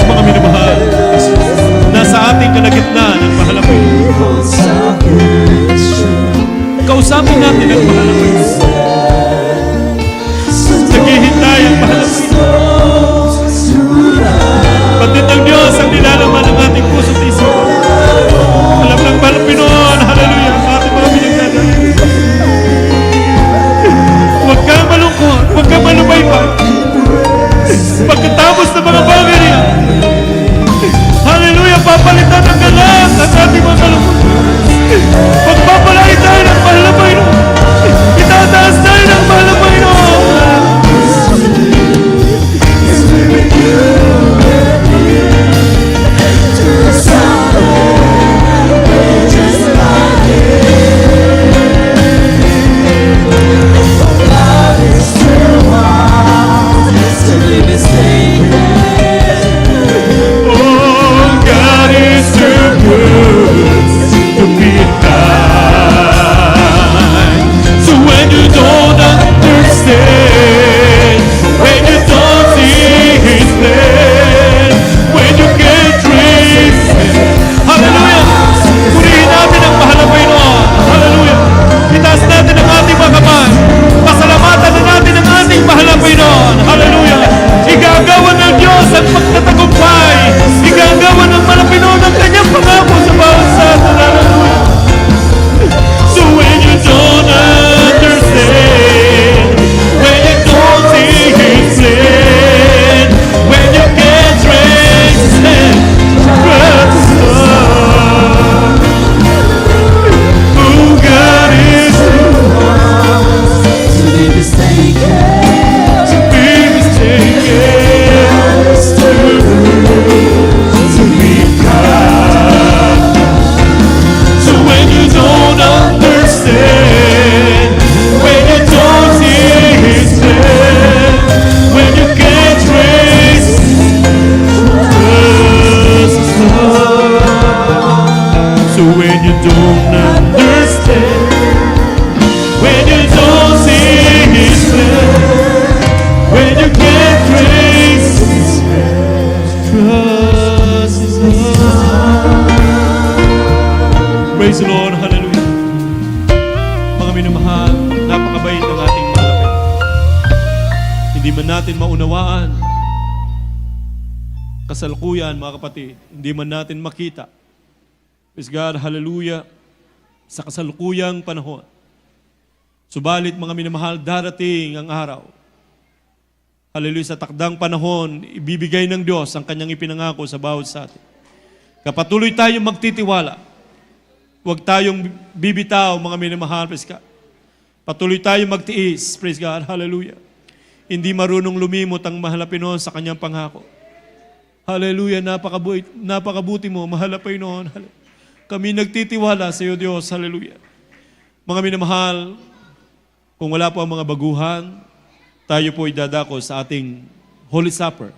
Mga minamahal, nasa ating kalagitnaan ang mahal na Panginoon. Kausapin natin ang mahal na Panginoon. Naghihintay ang mahal na Panginoon. Pati ng Diyos ang nilalaman ng ating puso at isipan. Alam ng mahal na Panginoon, hallelujah, ang ating mga pinagdadaanan. Huwag kang malungkot, huwag kang malubaypan. Pagkatapos ng mga bagay niya, hallelujah, papalitan ng galang at ating mga kalungkot. Pagpapalain tayo ng mahal na Panginoon. Itataas tayo ng mahal na Panginoon. Oh, God is too good to be kind. So when you don't understand, when you don't see His plan, when you can't trace it, hallelujah! Purihin natin ang mahal na Panginoon. Hallelujah! Itaas natin ang ating mga kamay. Pasalamatan na natin ang ating mahal na Panginoon. Hallelujah! Igagawa ng Diyos ang pagtatagumpay. Igagawa ng mahal na Panginoon ang kanyang pangako sa bawat sa atin. Hallelujah! So when you don't understand, when you don't see His plan, when you can't trace His hand, trust God. Oh, God is to be mistaken, to be kind. So when you don't understand, when you don't see His plan, when you can't trace His love. So when you don't understand, when you don't see His plan, when you can't trace His trust His love. Praise the Lord, hallelujah. Mga minamahal, napakabait ng ating malapit. Hindi man natin maunawaan kasalukuyan, mga kapatid. Hindi man natin makita. Praise God, hallelujah. Sa kasalukuyang panahon. Subalit, mga minamahal, darating ang araw. Hallelujah, sa takdang panahon, ibibigay ng Diyos ang kanyang ipinangako sa bawat sa atin. Kapatuloy tayong magtitiwala. Huwag tayong bibitaw, mga minamahal, praise God. Patuloy tayong magtiis, praise God, hallelujah. Hindi marunong lumimot ang mahal na Panginoon sa kanyang pangako. Hallelujah, napakabuti mo, mahal na Panginoon. Kami nagtitiwala sa iyo, Diyos, hallelujah. Mga minamahal, kung wala po ang mga baguhan, tayo po idadako sa ating Holy Supper.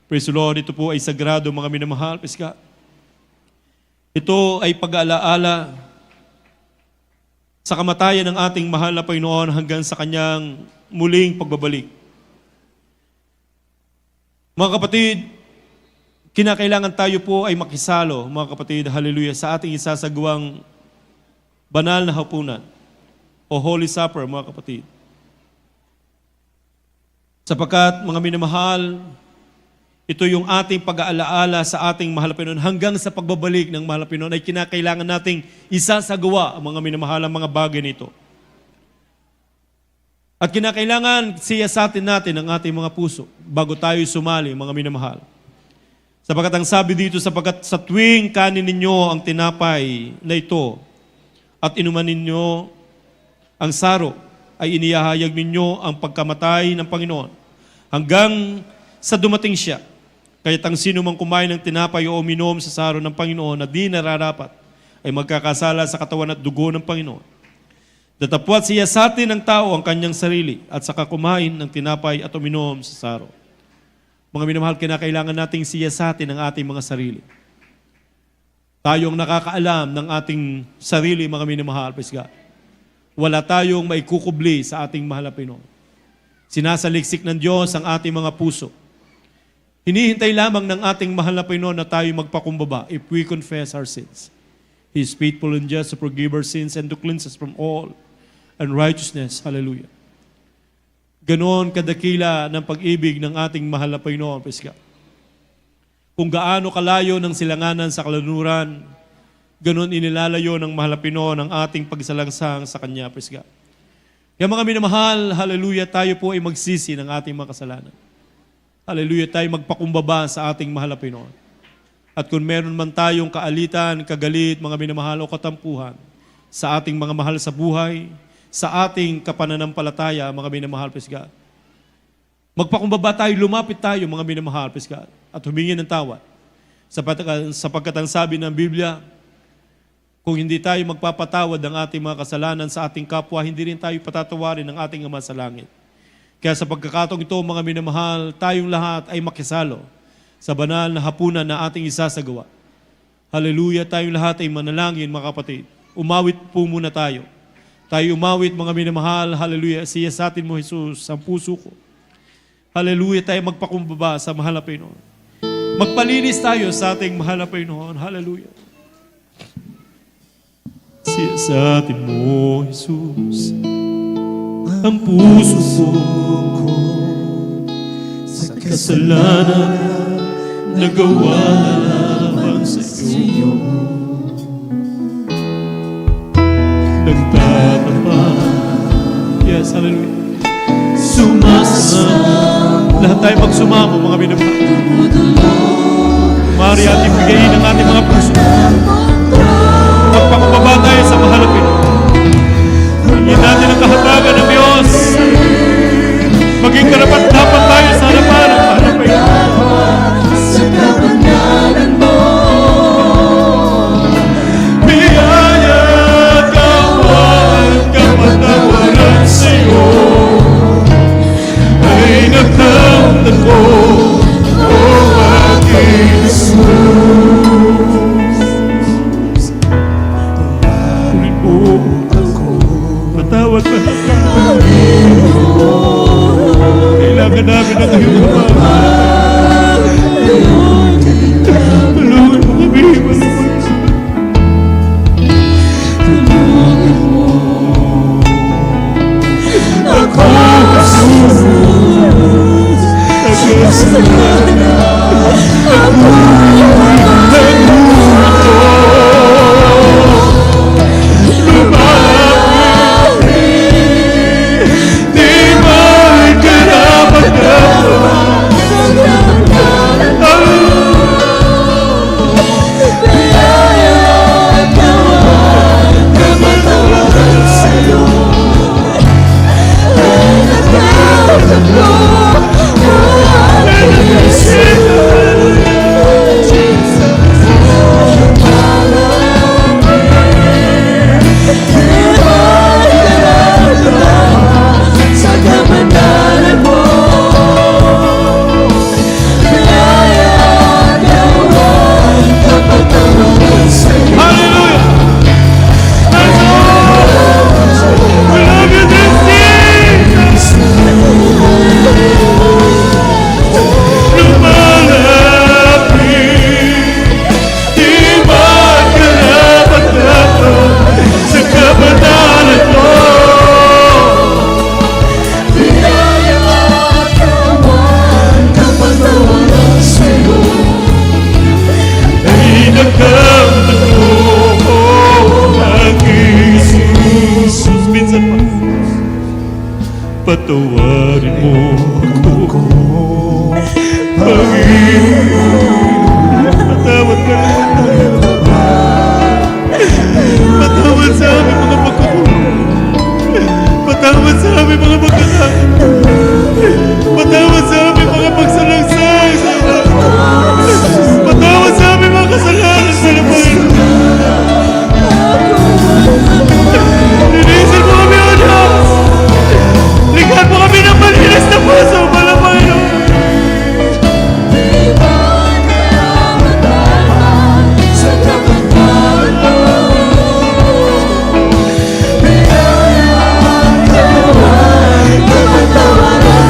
Praise the Lord, ito po ay sagrado, mga minamahal, praise God. Ito ay pag-aalaala sa kamatayan ng ating mahal na Panginoon hanggang sa kanyang muling pagbabalik. Mga kapatid, kinakailangan tayo po ay makisalo, mga kapatid, hallelujah, sa ating isasagawang banal na hapunan o Holy Supper, mga kapatid. Sapagkat, mga minamahal, ito yung ating pag-aalaala sa ating mahal na Panginoon hanggang sa pagbabalik ng mahal na Panginoon ay kinakailangan nating isasagawa ang mga minamahal ang mga bagay nito. At kinakailangan siyasatin natin ang ating mga puso bago tayo sumali, mga minamahal. Sapagkat ang sabi dito, sapagkat sa tuwing kanin ninyo ang tinapay na ito at inuman ninyo ang saro, ay inihahayag ninyo ang pagkamatay ng Panginoon hanggang sa dumating siya. Kaya't ang sino mang kumain ng tinapay o uminom sa saro ng Panginoon na di nararapat ay magkakasala sa katawan at dugo ng Panginoon. Datapwat siya sa atin ng tao ang kanyang sarili at saka kumain ng tinapay at uminom sa saro. Mga minamahal, kinakailangan nating siya sa atin ang ating mga sarili. Tayo ang nakakaalam ng ating sarili, mga minamahal, praise God. Wala tayong maikukubli sa ating mahal na Panginoon. Sinasaliksik ng Diyos ang ating mga puso. Hinihintay lamang ng ating mahal na Panginoon na tayo magpakumbaba if we confess our sins. He is faithful and just to forgive our sins and to cleanse us from all unrighteousness. Hallelujah. Ganon kadakila ng pag-ibig ng ating mahal na Panginoon, praise God. Kung gaano kalayo ng silanganan sa kalanuran, ganon inilalayo ng mahal na Panginoon ang ating pagsalangsang sa Kanya, praise God. Kaya mga minamahal, hallelujah, tayo po ay magsisi ng ating mga kasalanan. Hallelujah, tayo magpakumbaba sa ating mahal na Panginoon. At kung meron man tayong kaalitan, kagalit, mga minamahal o katampuhan sa ating mga mahal sa buhay, sa ating kapananampalataya, mga minamahal, praise God. Magpakumbaba tayo, lumapit tayo, mga minamahal, praise God, at humingi ng tawad. Sapagkat ang sabi ng Biblia, kung hindi tayo magpapatawad ng ating mga kasalanan sa ating kapwa, hindi rin tayo patatawarin ng ating Ama sa langit. Kaya sa pagkakataong ito, mga minamahal, tayong lahat ay makisalo sa banal na hapunan na ating isasagawa. Hallelujah, tayong lahat ay manalangin, mga kapatid. Umawit po muna tayo. Tayo umawit, mga minamahal, hallelujah, siya sa atin mo, Jesus, ang puso ko. Hallelujah, tayo magpakumbaba sa mahal na Panginoon. Magpalinis tayo sa ating mahal na Panginoon. Hallelujah. Siya sa atin mo, Jesus, ang puso ko sa kasalanan na gawa lamang sa iyo. Nagtatapa. Yes, hallelujah. Sumasama. Lahat tayo magsumama, mga minamahal. Mari ating bigayin ang ating mga puso. Magpakumbaba tayo sa mahal na Panginoon. Hingin natin ang kahabagan ng Diyos. Maging karapat-dapat tayo sa harapan ng mahal na Panginoon. Sa kabanalan mo, biyaya, kawan, kapatawaran sa'yo ay nagtamdan ko, o aking Jesus. Tuloy po ako, matawad pa na kailangan namin ang iyong kapal. Tulungan mo kami, patawarin mo ako, Panginoon. Patawad ka naman tayo. Patawad sa aming mga pagkukulang. Patawad sa aming mga pagkakasala. Patawad sa aming mga pagsalangsang sa patawad sa aming mga kasalanan sa Panginoon. Linisin mo kami, O Diyos. Lighan mo kami ng malinis na puso, mahal na Panginoon. sa kabanalan mo, biyaya, kawan, kapatawaran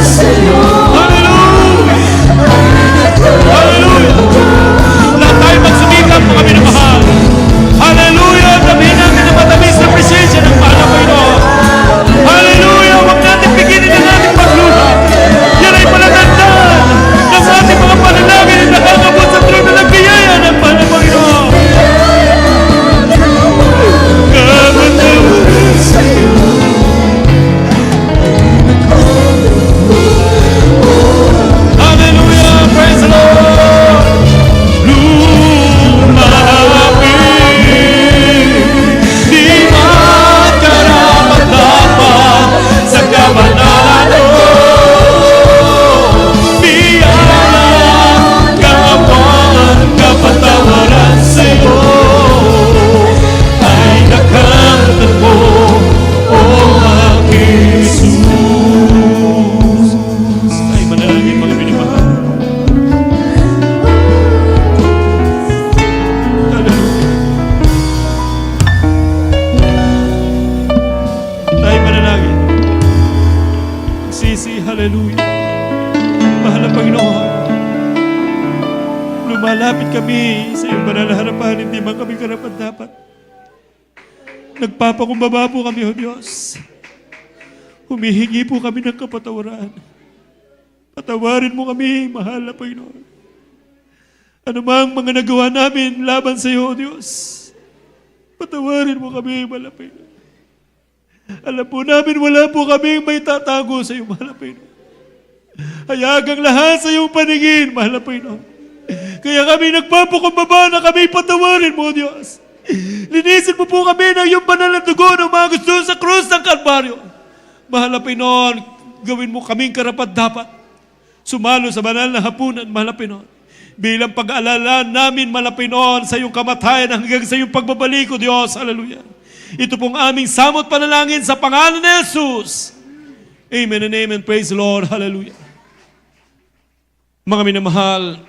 Hallelujah. Mahal na Panginoon, lumalapit kami sa iyong banal na harapan, hindi man kami karapat-dapat. Nagpapakumbaba po kami, O Diyos. Humihingi po kami ng kapatawaran. Patawarin mo kami, mahal na Panginoon. Ano mang mga nagawa namin laban sa iyo, O Diyos, patawarin mo kami, mahal na Panginoon. Alam po namin, wala po kami may tatago sa iyo, mahal na Panginoon. Hayagang lahat sa iyong paningin, mahal na Panginoon. Kaya kami nagpapakumbaba na kami patawarin mo, Diyos. Linisin mo po kami ng iyong banal na dugo ng mga gusto sa krus ng Kalbaryo. Mahal na Panginoon, gawin mo kaming karapat-dapat. Sumalo sa banal na hapunan, mahal na Panginoon. Bilang pag-aalala namin, mahal na Panginoon, sa iyong kamatayan hanggang sa iyong pagbabalik, O Diyos. Hallelujah. Ito pong aming samot panalangin sa pangalan ni Jesus. Amen and amen. Praise the Lord. Hallelujah. Mga minamahal,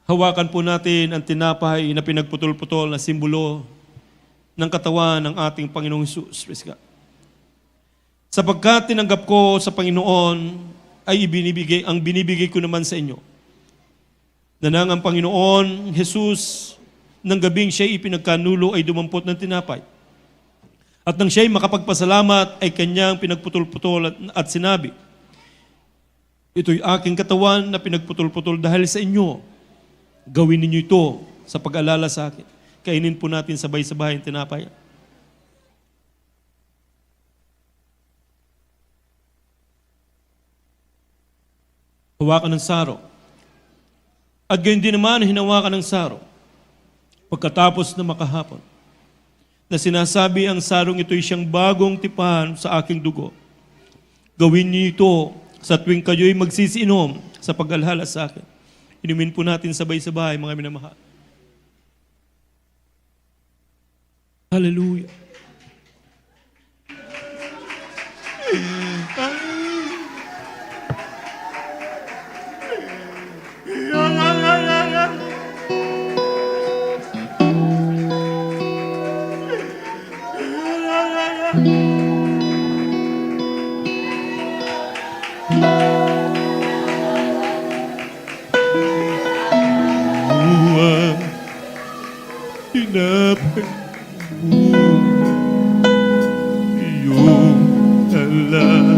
hawakan po natin ang tinapay na pinagputol-putol na simbolo ng katawan ng ating Panginoong Jesus. Praise God. Sapagkat tinanggap ko sa Panginoon ay binibigay ko naman sa inyo. Na nang ang Panginoon Jesus ng gabing siya'y ipinagkanulo ay dumampot ng tinapay. At nang siya'y makapagpasalamat ay kanyang pinagputol-putol at sinabi, ito'y aking katawan na pinagputol-putol dahil sa inyo. Gawin ninyo ito sa pag-alala sa akin. Kainin po natin sabay-sabay ang tinapay. Hawakan ng saro. At gayon din naman hinawakan ng saro. Pagkatapos na makahapon, na sinasabi ang sarong ito'y siyang bagong tipan sa aking dugo. Gawin niyo ito sa tuwing kayo'y magsisiinom sa pag-alala sa akin. Inumin po natin sabay-sabay, mga minamahal. Hallelujah. Tinapay mo iyong alala.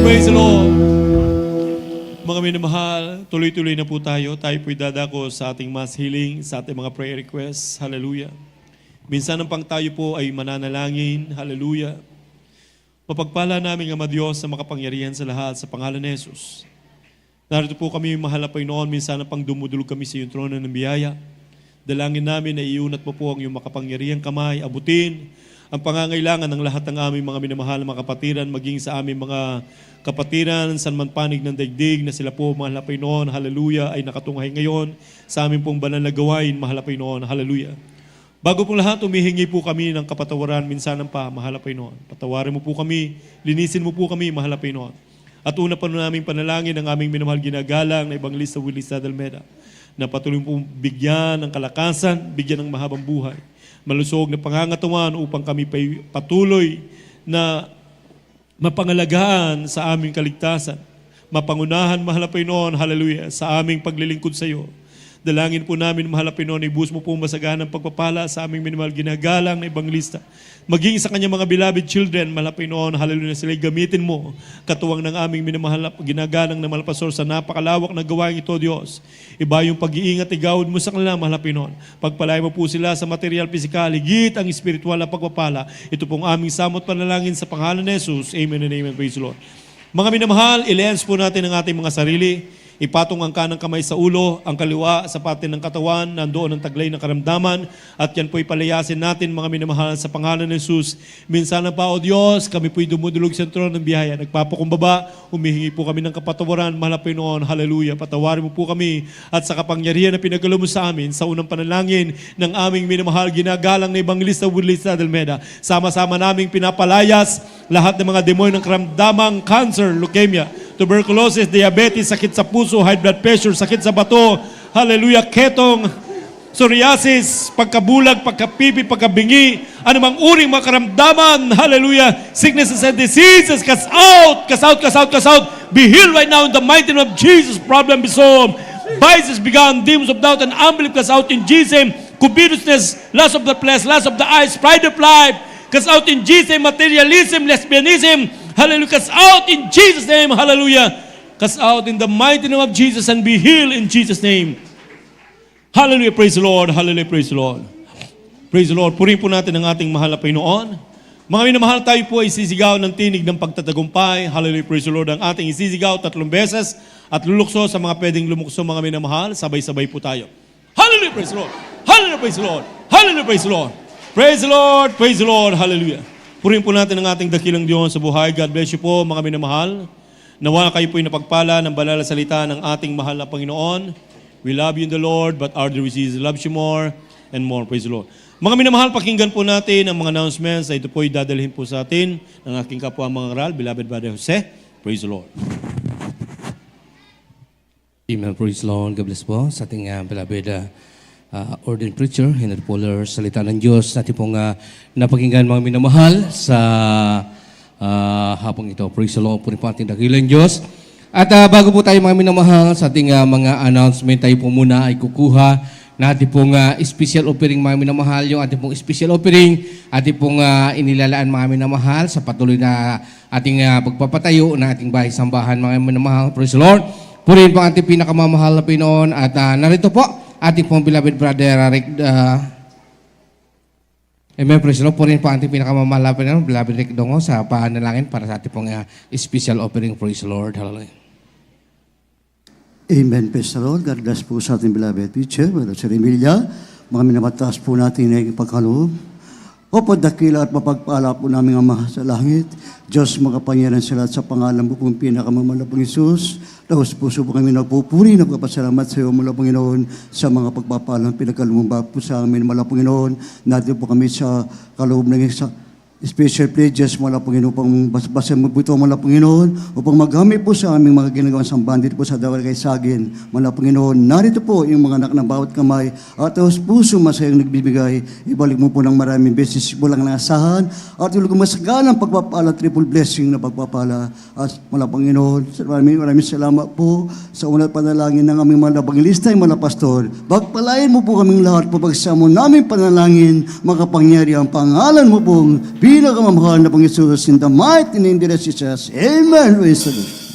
praise the Lord. Mga minamahal, tuloy-tuloy na po tayo. Tayo po'y dadako sa ating mass healing, sa ating mga prayer requests. Hallelujah. Minsan ang pang tayo po ay mananalangin. Hallelujah. Mapagpala namin, Ama Diyos, na makapangyarihan sa lahat sa pangalan ni Jesus. Narito po kami, mahal na Panginoon, minsan ang pang dumudulog kami sa iyong trono ng biyaya. Dalangin namin na iunat mo po ang iyong makapangyarihang kamay, abutin ang pangangailangan ng lahat ng aming mga minamahal na mga kapatiran, maging sa aming mga kapatiran, sa man panig ng daigdig na sila po, mahal na Panginoon, hallelujah, ay nakatunghay ngayon sa aming pong banal na gawain, mahal na Panginoon, hallelujah. Bago pong lahat, humihingi po kami ng kapatawaran minsan pa, mahal na Panginoon. Patawarin mo po kami, linisin mo po kami, mahal na Panginoon. At una pa naming panalangin ang aming minamahal ginagalang na Evangelista Willie Sadalmeda, na patuloy pong bigyan ng kalakasan, bigyan ng mahabang buhay, malusog na pangangatawan upang kami patuloy na mapangalagaan sa aming kaligtasan, mapangunahan, mahal na Panginoon, hallelujah, sa aming paglilingkod sa iyo. Dalangin po namin, mahal na Panginoon, ibus mo po masagahan ng pagpapala sa aming minimal ginagalang na Evangelista. Maging sa kanyang mga beloved children, mahal na Panginoon, hallelujah, sila'y gamitin mo, katuwang ng aming minamahal na ginagalang na malapasor sa napakalawak na gawain ito, Diyos. Iba yung pag-iingat, igawad mo sa kanila, mahal na Panginoon. Pagpalay mo po sila sa material, pisikal, higit ang espiritual na pagpapala. Ito pong aming samot panalangin sa pangalan ni Jesus. Amen and amen. Praise the Lord. Mga minamahal, i-lens po natin ang ating mga sarili. Ipatong ang kanang kamay sa ulo, ang kaliwa sa parte ng katawan, nandoon ang taglay ng karamdaman, at yan po'y palayasin natin, mga minamahal, sa pangalan ng Jesus. Minsan na pa, O Diyos, kami po'y dumudulog sa trono ng biyaya. Nagpapakumbaba, humihingi po kami ng kapatawaran, mahal na Panginoon, hallelujah. Patawarin mo po kami, at sa kapangyarihan na pinagalo mo sa amin, sa unang panalangin ng aming minamahal, ginagalang na Evangelista Willie Sadalmeda, sama-sama naming pinapalayas lahat ng mga demonyo ng karamdamang cancer, leukemia, tuberculosis, diabetes, sakit sa puso, high blood pressure, sakit sa bato, hallelujah, ketong, psoriasis, pagkabulag, pagkapipi, pagkabingi, anumang uring mga karamdaman, hallelujah, sicknesses and diseases, cast out, cast out, cast out, cast out, be healed right now in the mighty name of Jesus. Problem be solved, vices begun, demons of doubt and unbelief, cast out in Jesus' name, covetousness, lust of the flesh, lust of the eyes, pride of life, cast out in Jesus' name, materialism, lesbianism, hallelujah, cast out in Jesus' name, hallelujah, cast out in the mighty name of Jesus and be healed in Jesus' name. Hallelujah, praise the Lord, hallelujah, praise the Lord. Praise the Lord, purihin po natin ang ating mahal na Panginoon. Mga minamahal, tayo po ay sisigaw ng tinig ng pagtatagumpay. Hallelujah, praise the Lord, ang ating isisigaw 3 beses at lulukso sa mga pwedeng lumukso, mga minamahal, sabay-sabay po tayo. Hallelujah, praise the Lord, hallelujah, praise the Lord, hallelujah, praise the Lord. Praise the Lord, praise the Lord, hallelujah. Purihin po natin ang ating dakilang Diyos sa buhay. God bless you po, mga minamahal. Nawa kayo po'y napagpala ng banal na salita ng ating mahal na Panginoon. We love you in the Lord, but our dear Jesus loves you more and more. Praise the Lord. Mga minamahal, pakinggan po natin ang mga announcements na ito po'y dadalhin po sa atin ng aking kapwa mga ngaral, beloved Brother Jose. Praise the Lord. Amen. Praise the Lord. God bless po sa ating beloved ordained preacher, Henry Poller, salita ng Diyos. Natin pong napakinggan mga minamahal sa hapong ito. Praise the Lord po rin po ating dakilang Diyos. At bago po tayo mga minamahal sa ating mga announcement, tayo po muna ay kukuha na ating pong special offering mga minamahal. Yung ating pong special offering, ating pong inilalaan mga minamahal sa patuloy na ating pagpapatayo na ating bahay-sambahan mga minamahal. Praise the Lord. Purihin po ang ating pinakamamahal na Pinoon. At narito po, ating pong beloved brother Rick, amen, praise the Lord. Purihin po ang ating pinakamamahal na Pinoon, beloved Rick Dongo, sa panalangin para sa ating pong special offering. Praise the Lord. Hallelujah. Amen, praise the Lord. God bless po sa ating beloved teacher, Brother Sir Emilia. Mga minamataas po natin na pagkaloob. Opo, dakila at mapagpala po namin ang Ama sa langit. Diyos, makapangyarihan sa lahat sa pangalan mo pong pinakamamahal na Panginoon. Laos puso po kami nagpupuri, nagpapasalamat sa iyo mula Panginoon sa mga pagpapalang pinagkalumba po sa amin mula Panginoon. Natin po kami sa kaloob ng special pledges mula Panginoon, upang basa mo po ito mula Panginoon, upang magamit po sa aming mga ginagawang sambahan dito po sa Dawal kay Sagin mula Panginoon. Narito po yung mga anak ng bawat kamay at taos puso masayang nagbibigay. Ibalik mo po ng maraming beses bulang naasahan at yung masagalang pagpapala, triple blessing na pagpapala at mula Panginoon. Maraming salamat po sa unang panalangin ng aming mga Evangelista ay mga pastor. Bagpalain mo po kaming lahat po pagsamo namin panalangin, makapangyari ang pangalan mo pong pinakamamahal na Panginoon Jesus, in the mighty name of Jesus. Amen. Praise the Lord.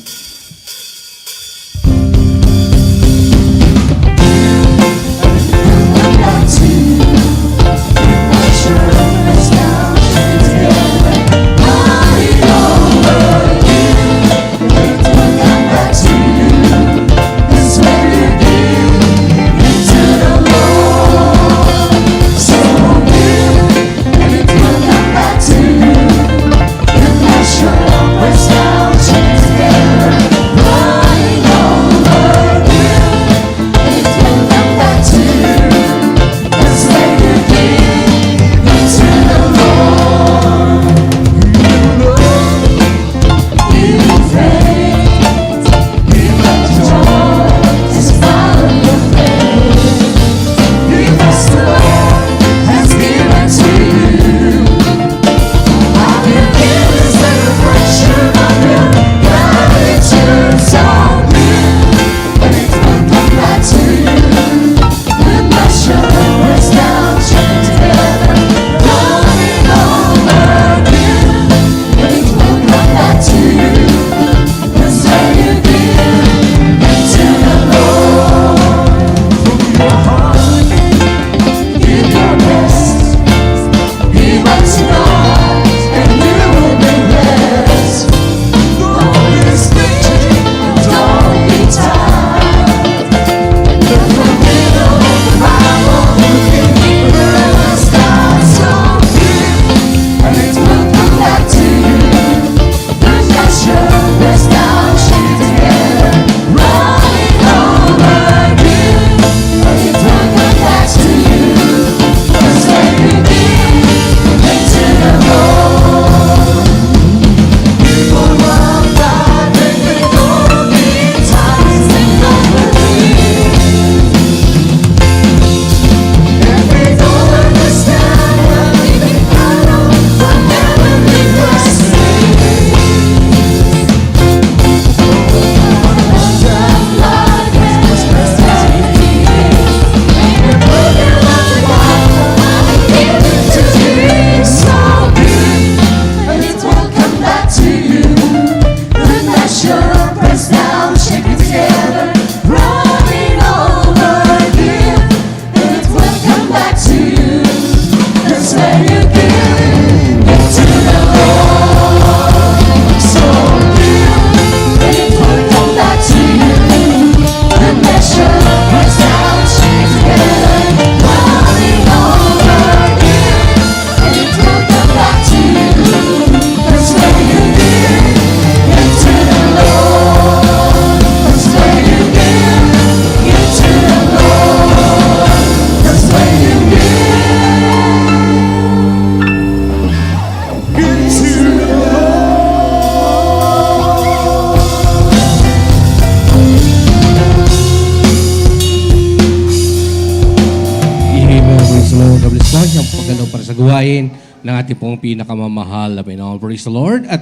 gawain ng ating pong pinakamamahal na Panginoon. Praise the Lord. At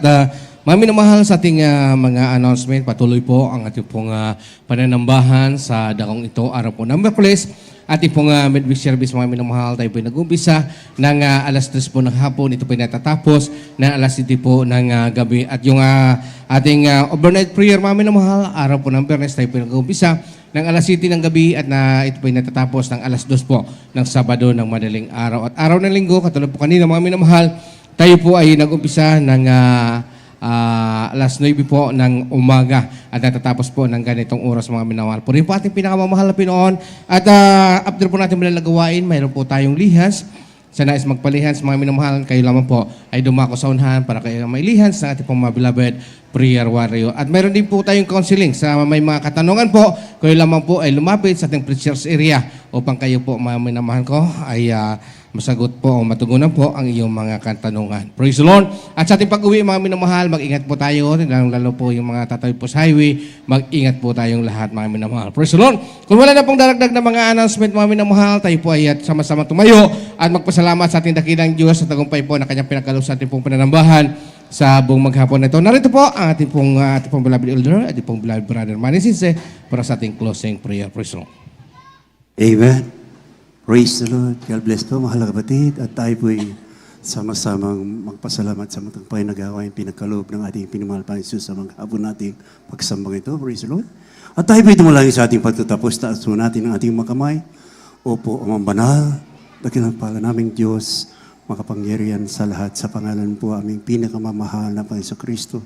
maminamahal sa ating mga announcement, patuloy po ang ating pong pananambahan sa dakong ito, araw po ng Miyerkules. Ating pong midweek service, mga minamahal, tayo po nag-umpisa ng alas 3 po ng hapon. Ito po natatapos ng alas 7 po ng gabi. At yung ating overnight prayer, mga minamahal, araw po ng Biyernes, tayo po nag-umpisa ng alas 7 ng gabi at ito po natatapos ng alas 2 po ng Sabado ng madaling araw. At araw ng Linggo, katulad po kanina, mga minamahal, tayo po ay nag-umpisa ng alas 9 po ng umaga at natatapos po ng ganitong oras, mga minamahal. Po rin po ating pinakamamahal na Pinoon. At after po natin malalagawain, mayroon po tayong lihans. Sa nais magpalihans, mga minamahal, kayo lamang po ay dumako sa unahan para kayo may lihans ng ating pong mga beloved prayer warrior. At mayroon din po tayong counseling sa may mga katanungan po. Kayo lamang po ay lumapit sa ating preachers area upang kayo po, mga minamahal ko, ay masagot po o matugunan po ang iyong mga katanungan. Praise the Lord. At sa ating pag-uwi, mga minamahal, mag-ingat po tayo, lalo po yung mga tatawid po sa highway, mag-ingat po tayong lahat, mga minamahal. Praise the Lord. Kung wala na pong daragdag na mga announcement, mga minamahal, tayo po ay sama-sama tumayo at magpasalamat sa ating dakilang Diyos sa tagumpay po na kanyang pinagkaloob sa ating pong pananambahan sa buong maghapon na ito. Narito po ang ating pong beloved elder, ating pong beloved brother Manny Sinse para sa ating closing prayer. Praise the Lord. Amen. Praise the Lord. God bless po, mahal na kapatid. At tayo po'y sama-samang magpasalamat sa matagumpay na gawain pinagkaloob ng ating pinamahal pa Jesus sa mga hapon nating pagsambang ito. Praise the Lord. At tayo po tumulangin sa ating pagtatapos. Taas po natin ang ating makamay. Opo, Amang Banal, dakilang pala naming Diyos, makapangyarihan sa lahat. Sa pangalan po aming pinakamamahal na Panginoon Kristo.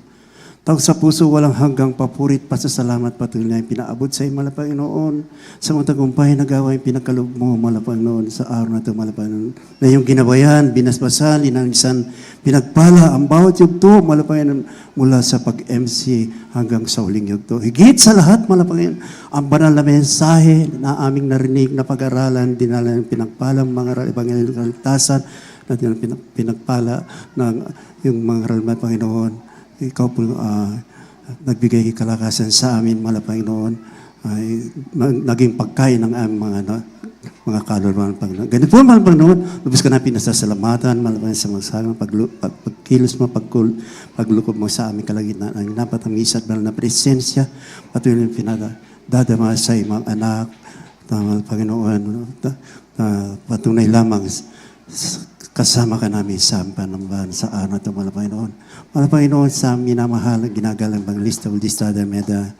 Tawag sa puso, walang hanggang papurit, pasasalamat patuloy na pinaabot sa iyo, Panginoon. Sa mga tagumpay na gawain, pinagkaloob mo, Panginoon, sa araw na ito, Panginoon. Na yung ginabayan, binasbasan, linanisan, pinagpala, ang bawat yugto, Panginoon, mula sa pag-MC hanggang sa huling yugto. Higit sa lahat, Panginoon, ang banal na mensahe na aming narinig na pag-aralan, dinala ng pinagpalang mga ebanghelyo ng kaligtasan, na pinagpala ng yung mga ralmat, Panginoon. Ikaw po nagbigay kalakasan sa amin, Panginoon, ay naging pagkain ng aming mga kaluluwa, Panginoon. Ganito po, Panginoon, lubos ka na pinasasalamatan, Panginoon, sa mga pagkilos mo, paglukob mo sa aming kalagitnaan, ang napatamis at banal na presensya, patuloy yung pinadadama sa mga anak, Panginoon, patunay lamang kasama ka namin sa panambahan sa araw na ito, Panginoon. Panginoon, sa minamahal, ginagalang Banglista, Uldistada, Meda,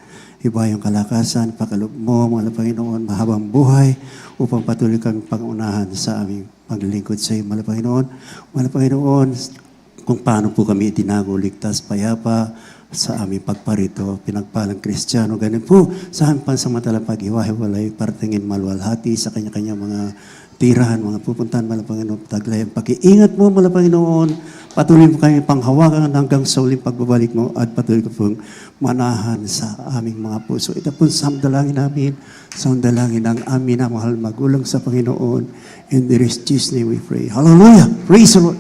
iba yung kalakasan, pakaloob mo, Panginoon, mahabang buhay, upang patuloy kang pangunahan sa aming paglilingkod sa iyo, Panginoon. Panginoon, kung paano po kami itinago, ligtas, payapa, sa aming pagparito, pinagpalang Kristiyano, ganun po, sa aming pansamantalang paghiwa-hiwalay, partingin malwalhati sa kanya-kanya mga tirahan, mga pupuntahan, Panginoon, taglay ang pag-iingat mo, Panginoon, patuloy mo kami panghawakan hanggang sa uling pagbabalik mo at patuloy ko pong manahan sa aming mga puso. Ito po sa dalangin namin, sa dalangin ng amin na mahal magulang sa Panginoon. In the Jesus' name we pray. Hallelujah! Praise the Lord!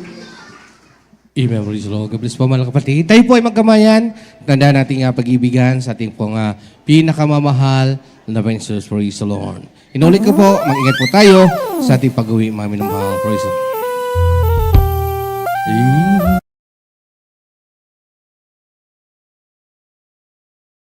Amen. Praise the Lord. God bless po mga kapatid. Tayo po ay magkamayan. Tandaan nating pag-ibigan sa ating pong pinakamamahal na Panginoon. Praise the Lord. Inulit ko po, mag-ingat po tayo sa ating pag-uwi, mga minamahal. Praise the Lord.